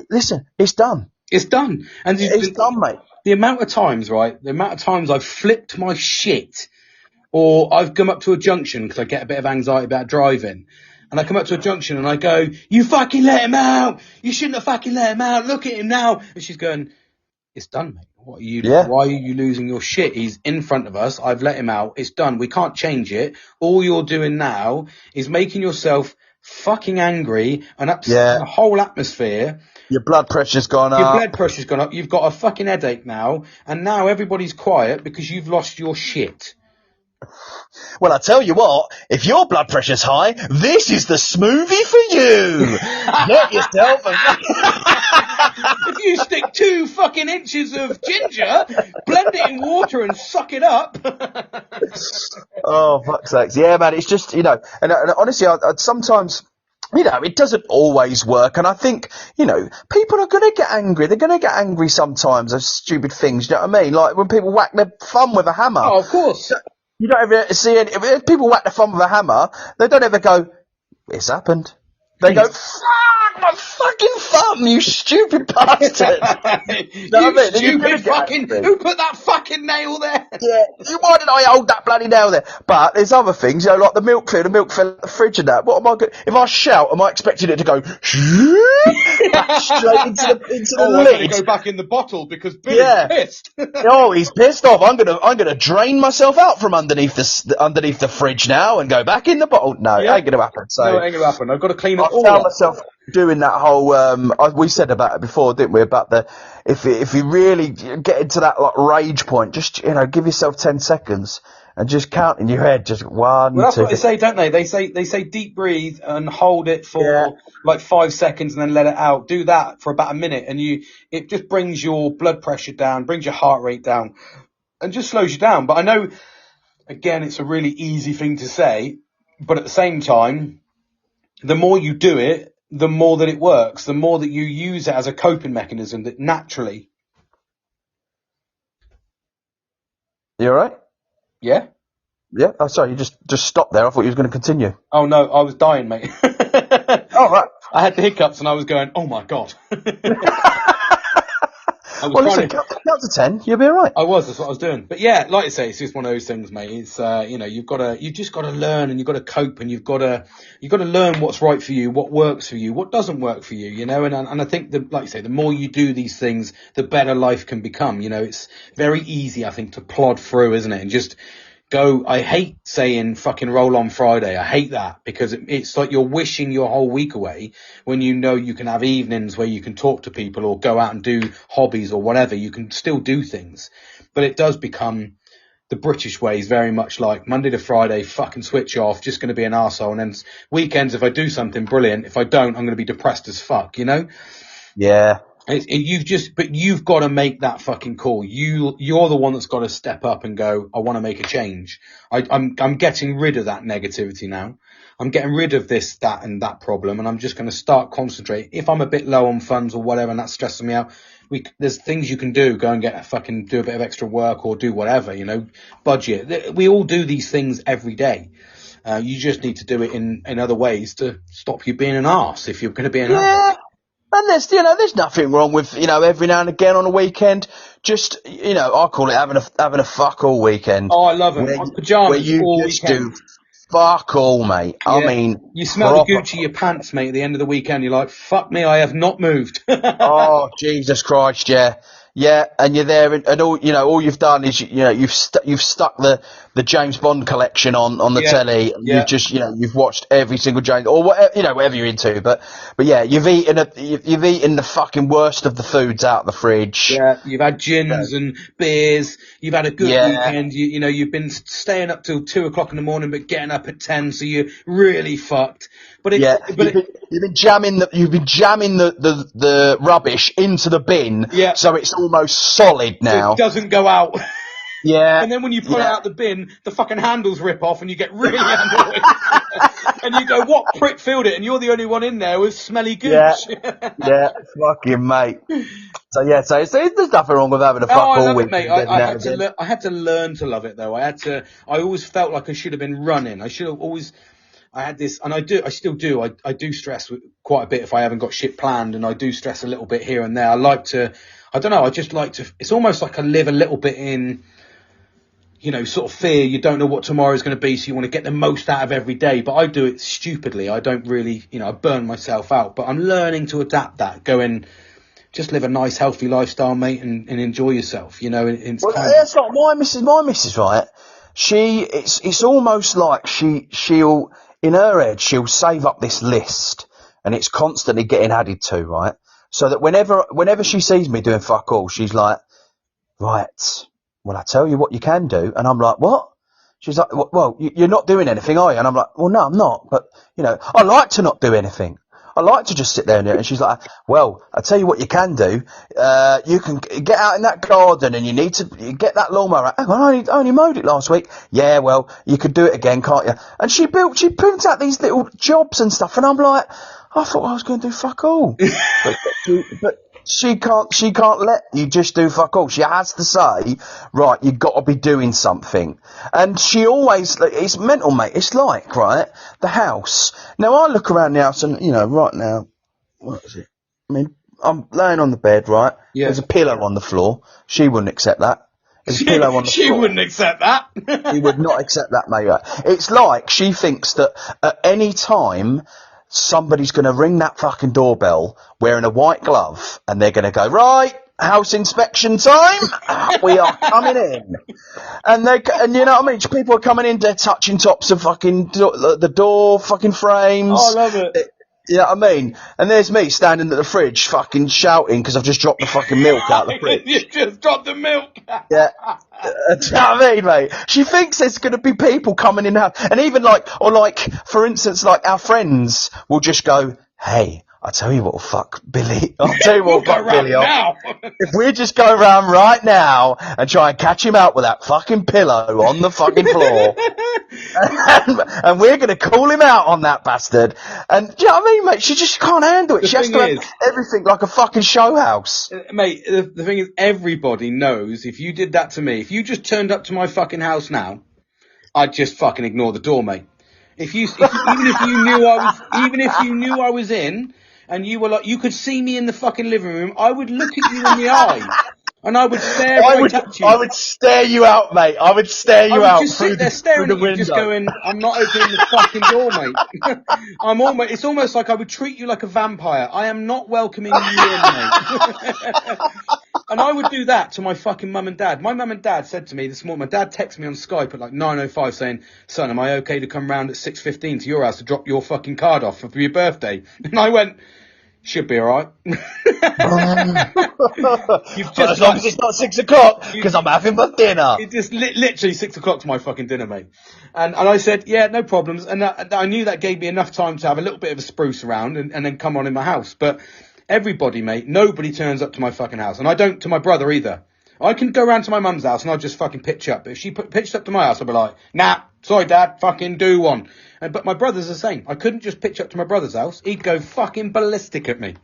Listen, it's done. It's done. And it's done, mate. The amount of times I've flipped my shit, or I've come up to a junction because I get a bit of anxiety about driving, and I come up to a junction and I go, you fucking let him out! You shouldn't have fucking let him out! Look at him now! And she's going, it's done, mate. What are you? Yeah. Why are you losing your shit? He's in front of us. I've let him out. It's done. We can't change it. All you're doing now is making yourself fucking angry and upsetting the whole atmosphere. Your blood pressure's gone Your up. blood pressure's gone up. You've got a fucking headache now, and now everybody's quiet because you've lost your shit. Well, I tell you what, if your blood pressure's high, this is the smoothie for you. Get yourself If you stick 2 fucking inches of ginger, blend it in water and suck it up. Oh, fuck's sakes. Yeah, man, it's just, and honestly, I'd sometimes, it doesn't always work. And I think, people are going to get angry. They're going to get angry sometimes at stupid things. You know what I mean? Like when people whack their thumb with a hammer. Oh, of course. You don't ever see any, if people whack their thumb with a hammer, they don't ever go, it's happened. They go, fuck my fucking thumb, you stupid bastard. You stupid fucking, who put that fucking nail there? Yeah, why did I hold that bloody nail there? But there's other things, like the milk fell in the fridge and that. What am I going? If I shout, am I expecting it to go back straight into the lid? I'm going to go back in the bottle because Billy's pissed. Oh, he's pissed off. I'm gonna drain myself out from underneath the fridge now and go back in the bottle. No, it ain't gonna happen. So no, it ain't gonna happen. I've got to clean it all I found up. myself doing that whole. We said about it before, didn't we? About if you really get into that like rage point, just give yourself 10 seconds and just count in your head, just 1, Well, that's 2. what they say, don't they? They say deep breathe and hold it for like 5 seconds and then let it out. Do that for about a minute, and it just brings your blood pressure down, brings your heart rate down, and just slows you down. But I know, again, it's a really easy thing to say, but at the same time, the more you do it, the more that it works, the more that you use it as a coping mechanism that naturally. You all right? Yeah? Yeah. Oh, sorry, you just stopped there. I thought you was going to continue. Oh, no, I was dying, mate. Oh, right. I had the hiccups and I was going, oh, my God. Listen, count to 10. You'll be all right. That's what I was doing. But yeah, like I say, it's just one of those things, mate. It's, you've just got to learn and you've got to cope and you've got to learn what's right for you, what works for you, what doesn't work for you, and I think that, like you say, the more you do these things, the better life can become. It's very easy, I think, to plod through, isn't it? And just go. I hate saying fucking roll on Friday. I hate that because it's like you're wishing your whole week away when you can have evenings where you can talk to people or go out and do hobbies or whatever. You can still do things, but it does become the British way is very much like Monday to Friday, fucking switch off, just going to be an arsehole. And then weekends, if I do something brilliant, if I don't, I'm going to be depressed as fuck, Yeah. But you've got to make that fucking call. You're the one that's got to step up and go, I want to make a change. I'm getting rid of that negativity now. I'm getting rid of this, that, and that problem, and I'm just going to start concentrating. If I'm a bit low on funds or whatever, and that's stressing me out, there's things you can do. Go and do a bit of extra work or do whatever, budget. We all do these things every day. You just need to do it in other ways to stop you being an arse if you're going to be an arse. And there's nothing wrong with, every now and again on a weekend, just, I call it having a fuck all weekend. Oh, I love it. On pajamas where you all just weekend. do fuck all, mate. Yeah. I mean, you smell the Gucci your pants, mate, at the end of the weekend. You're like, fuck me, I have not moved. Oh, Jesus Christ, yeah. Yeah, and you're there, and all you've done is you've stuck the James Bond collection on the telly. And you've just you've watched every single James or whatever you're into. But yeah, you've eaten the fucking worst of the foods out of the fridge. Yeah, you've had gins and beers. You've had a good weekend. You've been staying up till 2:00 in the morning, but getting up at 10, so you're really fucked. You've been jamming the rubbish into the bin, so it's almost solid now. So it doesn't go out. Yeah. And then when you pull it out the bin, the fucking handles rip off and you get really annoyed. And you go, what prick filled it? And you're the only one in there with smelly gooch. Yeah, fucking mate. So there's nothing wrong with having a fuck all week. Mate. I had to learn to love it though. I always felt like I should have been running. I had this, and I still do. I do stress quite a bit if I haven't got shit planned, and I do stress a little bit here and there. I just like to, it's almost like I live a little bit in, sort of fear. You don't know what tomorrow's going to be, so you want to get the most out of every day. But I do it stupidly. I don't really, I burn myself out. But I'm learning to adapt that, just live a nice, healthy lifestyle, mate, and enjoy yourself. You know, it's Well, kind that's like my missus. My missus, right? It's almost like she'll in her head she'll save up this list, and it's constantly getting added to, right? So that whenever she sees me doing fuck all, she's like, right, well, I tell you what you can do, and I'm like, what? She's like, well, you're not doing anything, are you? And I'm like, well, no, I'm not, but you know, I like to not do anything. I like to just sit there and do it. And she's like, well, I tell you what you can do. You can get out in that garden and you need to get that lawnmower out. Hang on, I only mowed it last week. Yeah, well, you could do it again, can't you? And she prints out these little jobs and stuff. And I'm like, I thought I was going to do fuck all. but she can't let you just do fuck all. She has to say, right, you've got to be doing something. And she always, it's mental, mate. It's like, right, the house. Now, I look around the house and, you know, right now, what is it? I mean, I'm laying on the bed, right? Yeah. There's a pillow on the floor. She wouldn't accept that. There's a pillow on the She floor. wouldn't accept that. She would not accept that, mate. It's like she thinks that at any time, somebody's going to ring that fucking doorbell wearing a white glove and they're going to go, right, house inspection time. We are coming in. And you know what I mean? People are coming in, they're touching tops of fucking the door fucking frames. Oh, I love it. You know what I mean? And there's me standing at the fridge fucking shouting because I've just dropped the fucking milk out of the fridge. You just dropped the milk. Yeah. Do you know what I mean, mate? She thinks there's going to be people coming in the house. And even for instance, like our friends will just go, hey, I'll tell you what will fuck Billy. I'll tell you what will fuck Billy off. If we just go around right now and try and catch him out with that fucking pillow on the fucking floor. and we're going to call him out on that bastard. And do you know what I mean, mate? She just can't handle it. She has to have everything like a fucking show house. Mate, the thing is, everybody knows if you did that to me, if you just turned up to my fucking house now, I'd just fucking ignore the door, mate. Even if you knew I was in, and you were like, you could see me in the fucking living room, I would look at you in the eye. And I would stare at you. I would stare you out, mate. I would stare you out. Just sit there staring at you, just going, I'm not opening the fucking door, mate. It's almost like I would treat you like a vampire. I am not welcoming you in, mate. And I would do that to my fucking mum and dad. My mum and dad said to me this morning, my dad texted me on Skype at like 9:05 saying, son, am I okay to come round at 6:15 to your house to drop your fucking card off for your birthday? And I went, should be alright. As long as it's not 6 o'clock, because I'm having my dinner. It just literally 6 o'clock's my fucking dinner, mate. And I said, yeah, no problems. And I knew that gave me enough time to have a little bit of a spruce around and then come on in my house. But everybody, mate, nobody turns up to my fucking house. And I don't to my brother either. I can go round to my mum's house and I'll just fucking pitch up. But if she pitched up to my house, I'll be like, nah, sorry, Dad, fucking do one. But my brother's the same. I couldn't just pitch up to my brother's house. He'd go fucking ballistic at me.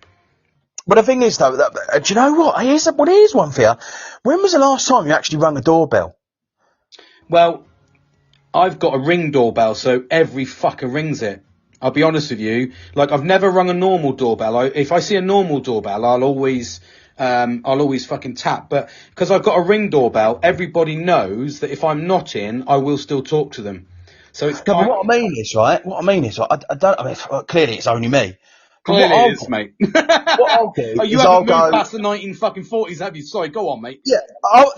But the thing is, though, do you know what? Here's one for you. When was the last time you actually rung a doorbell? Well, I've got a Ring doorbell, so every fucker rings it. I'll be honest with you. Like, I've never rung a normal doorbell. If I see a normal doorbell, I'll always fucking tap. But because I've got a Ring doorbell, everybody knows that if I'm not in, I will still talk to them. So it's no, but what I mean is, right? Clearly it's only me. Clearly it is, mate. What I'll do you haven't moved past the 1940s, have you? Sorry, go on, mate. Yeah.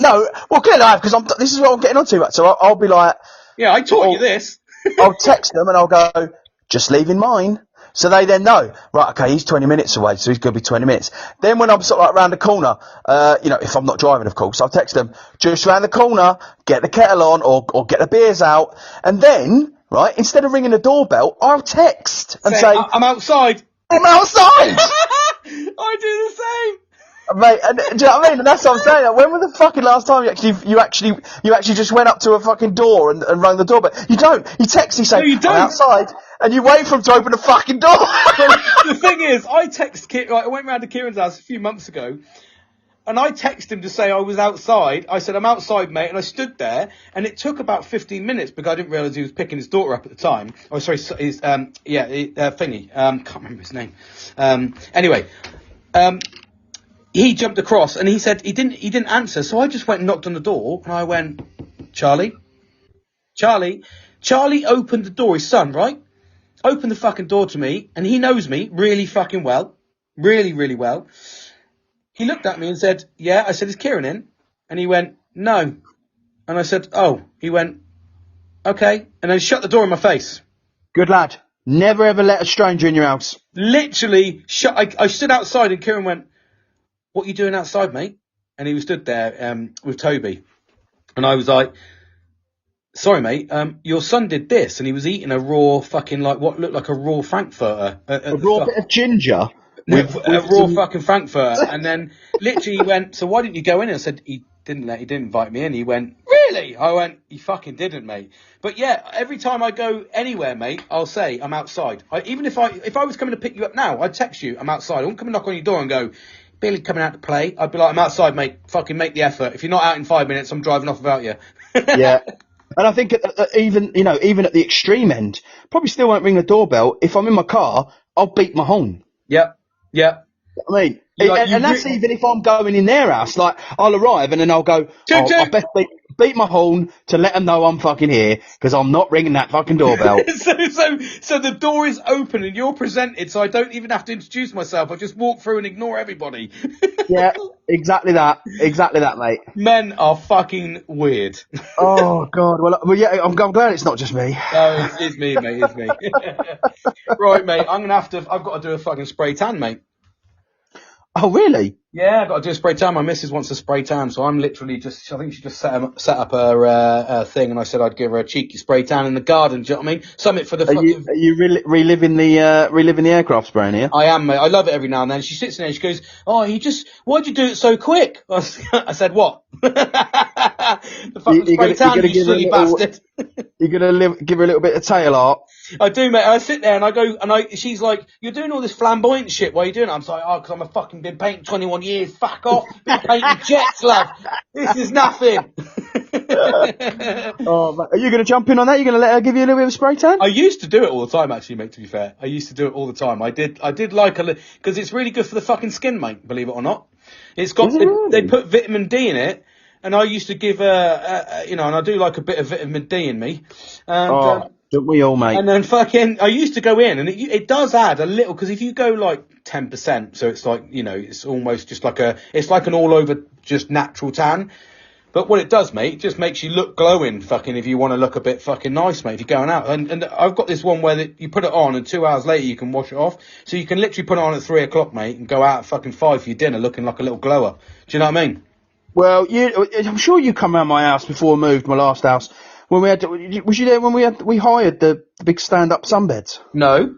No. Well, clearly I have, because this is what I'm getting onto. Right? So I'll be like, yeah, I taught you this. I'll text them and I'll go, just leaving mine. So they then know, right, okay, he's 20 minutes away, so he's going to be 20 minutes. Then when I'm sort of like round the corner, if I'm not driving, of course, I'll text them, just round the corner, get the kettle on or get the beers out. And then, right, instead of ringing the doorbell, I'll text and say, I'm outside. I'm outside! I do the same. Mate, and do you know what I mean? And that's what I'm saying. Like, when was the fucking last time you actually just went up to a fucking door and rang the doorbell? You don't. You text, you say, no, you don't. I'm outside, and you wait for him to open the fucking door. Well, the thing is, I went round to Kieran's house a few months ago, and I texted him to say I was outside. I said, I'm outside, mate, and I stood there, and it took about 15 minutes because I didn't realise he was picking his daughter up at the time. Oh, sorry, his, thingy. Can't remember his name. Anyway, he jumped across and he said he didn't answer. So I just went and knocked on the door and I went, Charlie opened the door, his son, right? Opened the fucking door to me and he knows me really fucking well. Really, really well. he looked at me and said, yeah. I said, is Kieran in? And he went, no. And I said, oh. He went, okay. And then shut the door in my face. Good lad. Never ever let a stranger in your house. Literally shut. I stood outside and Kieran went, what are you doing outside, mate? And he was stood there with Toby. And I was like, sorry, mate, your son did this. And he was eating a raw fucking, like, what looked like a raw Frankfurter. A raw bit of ginger. With a raw fucking Frankfurter. And then literally he went, so why didn't you go in? And I said, he didn't invite me in. He went, really? I went, he fucking didn't, mate. But yeah, every time I go anywhere, mate, I'll say I'm outside. Even if I was coming to pick you up now, I'd text you, I'm outside. I wouldn't come and knock on your door and go, Billy coming out to play. I'd be like, I'm outside, mate. Fucking make the effort. If you're not out in 5 minutes, I'm driving off without you. Yeah. And I think even at the extreme end, probably still won't ring the doorbell. If I'm in my car, I'll beat my horn. Yep. I mean, and that's even if I'm going in their house. Like, I'll arrive and then I'll go, I best beat my horn to let them know I'm fucking here, because I'm not ringing that fucking doorbell. So the door is open and you're presented, so I don't even have to introduce myself. I just walk through and ignore everybody. Yeah, exactly that, mate. Men are fucking weird. Oh God, well yeah, I'm glad it's not just me. No, it's me, mate. It's me. Right, mate. I've got to do a fucking spray tan, mate. Oh really? Yeah, I've got to do a spray tan. My missus wants a spray tan, so I'm literally I think she just set up her thing, and I said I'd give her a cheeky spray tan in the garden. Do you know what I mean? Something for the fucking... Are you reliving the aircraft spraying here? I am, mate. I love it every now and then. She sits in there and she goes, why'd you do it so quick? I said, what? The fucking spray tan, you silly bastard. You're going to give her a little bit of tail art? I do, mate. I sit there and I go, she's like, you're doing all this flamboyant shit. Why are you doing it? I'm like, because I'm a fucking been painting 21 years. Fuck off. Been painting jets, love. This is nothing. Oh, are you going to jump in on that? You're going to let her give you a little bit of spray tan? I used to do it all the time, actually, mate, to be fair. I used to do it all the time. I did like because it's really good for the fucking skin, mate, believe it or not. It's got, they put vitamin D in it. And I used to give and I do like a bit of vitamin D in me. And, don't we all, mate? And then I used to go in, and it does add a little, because if you go like 10%, so it's like, it's almost just like it's like an all over just natural tan. But what it does, mate, it just makes you look glowing, fucking, if you want to look a bit fucking nice, mate, if you're going out. And I've got this one where you put it on and 2 hours later you can wash it off. So you can literally put it on at 3 o'clock, mate, and go out at fucking 5 for your dinner looking like a little glower. Do you know what I mean? Well, I'm sure you come around my house before I moved, my last house. When was you there when we hired the big stand-up sunbeds? No.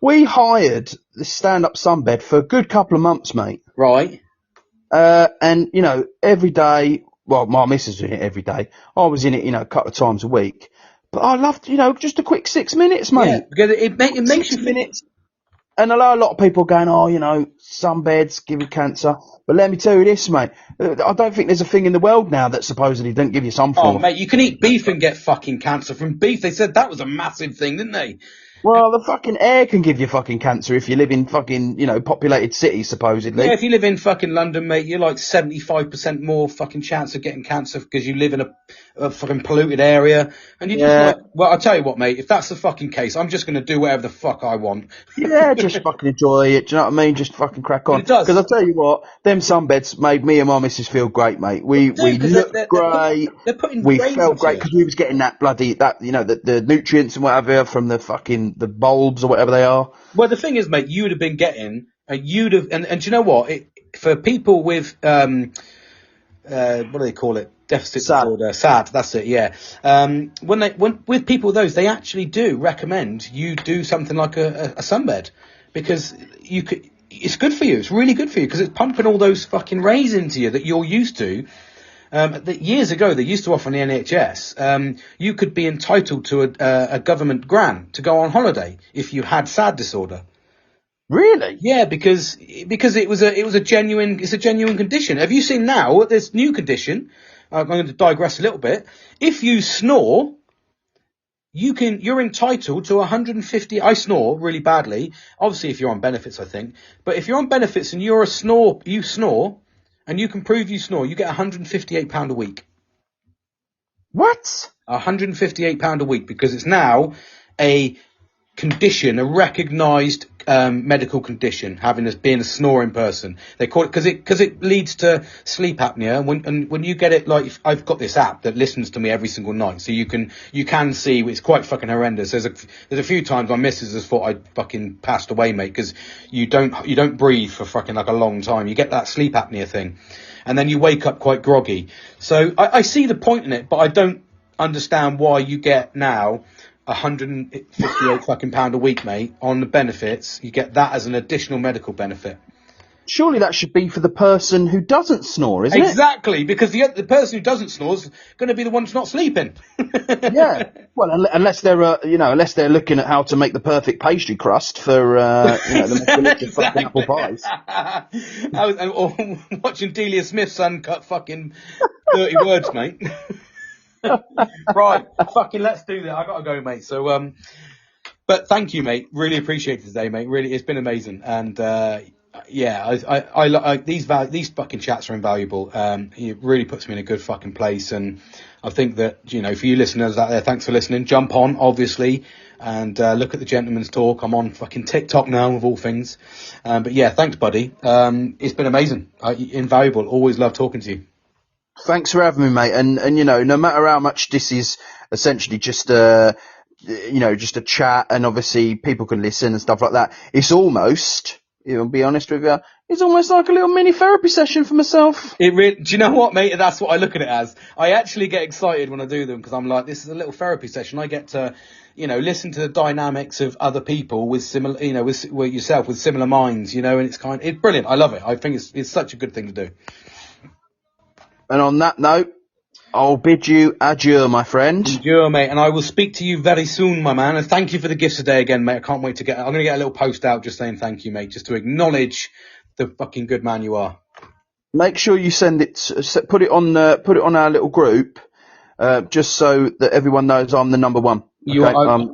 We hired the stand-up sunbed for a good couple of months, mate. Right. And, every day, well, my missus was in it every day. I was in it, a couple of times a week. But I loved, just a quick 6 minutes, mate. Yeah, because it makes you minutes. And a lot of people going, sunbeds give you cancer. But let me tell you this, mate. I don't think there's a thing in the world now that supposedly don't give you some form. Oh, mate, you can eat beef and get fucking cancer from beef. They said that was a massive thing, didn't they? Well, the fucking air can give you fucking cancer if you live in fucking, populated cities, supposedly. Yeah, if you live in fucking London, mate, you're like 75% more fucking chance of getting cancer because you live in a fucking polluted area. And you just well, I'll tell you what, mate, if that's the fucking case, I'm just going to do whatever the fuck I want. Yeah, just fucking enjoy it. Do you know what I mean? Just fucking crack on. It does. Because I'll tell you what, them sunbeds made me and my missus feel great, mate. We looked great. We felt great because we was getting that bloody, the nutrients and whatever from the bulbs or whatever they are. Well, the thing is, mate, you would have been getting, and do you know what? For people with, what do they call it? Deficit disorder. SAD, that's it, yeah. With people with those, they actually do recommend you do something like a sunbed, because it's good for you. It's really good for you because it's pumping all those fucking rays into you that you're used to. That years ago they used to offer on the NHS. You could be entitled to a government grant to go on holiday if you had SAD disorder. Really? Yeah, because it's a genuine condition. Have you seen now this new condition? I'm going to digress a little bit. If you snore, you're entitled to 150. I snore really badly. Obviously, if you're on benefits, I think. But if you're on benefits and you snore, and you can prove you snore, you get £158 a week. What? £158 a week, because it's now a condition, a recognised medical condition, being a snoring person. They call it because it leads to sleep apnea. And when you get it, like I've got this app that listens to me every single night, so you can see it's quite fucking horrendous. There's a few times my missus has thought I fucking passed away, mate, because you don't breathe for fucking like a long time. You get that sleep apnea thing, and then you wake up quite groggy. So I see the point in it, but I don't understand why you get now £158 fucking pound a week, mate, on the benefits. You get that as an additional medical benefit. Surely that should be for the person who doesn't snore, isn't it? Exactly, because the person who doesn't snore is going to be the one who's not sleeping. Yeah. Well, unless they're unless they're looking at how to make the perfect pastry crust for the most delicious fucking apple pies. Or watching Delia Smith's uncut fucking 30 words, mate. Right, fucking let's do that. I gotta go, mate. So, but thank you, mate. Really appreciate it today, mate. Really, it's been amazing. And I these fucking chats are invaluable. It really puts me in a good fucking place. And I think that, for you listeners out there, thanks for listening. Jump on, obviously, and look at the Gentleman's Talk. I'm on fucking TikTok now, of all things. But yeah, thanks, buddy. It's been amazing. Invaluable. Always love talking to you. Thanks for having me, mate. And no matter how much this is essentially just a chat, and obviously people can listen and stuff like that, it's almost, I'll be honest with you, it's almost like a little mini therapy session for myself. Do you know what, mate? That's what I look at it as. I actually get excited when I do them, because I'm like, this is a little therapy session. I get to, listen to the dynamics of other people with similar, with yourself, with similar minds, and it's brilliant. I love it. I think it's such a good thing to do. And on that note, I'll bid you adieu, my friend. Adieu, mate. And I will speak to you very soon, my man. And thank you for the gifts today again, mate. I can't wait I'm going to get a little post out just saying thank you, mate, just to acknowledge the fucking good man you are. Make sure you send it, put it on our little group, just so that everyone knows I'm the number one. Okay?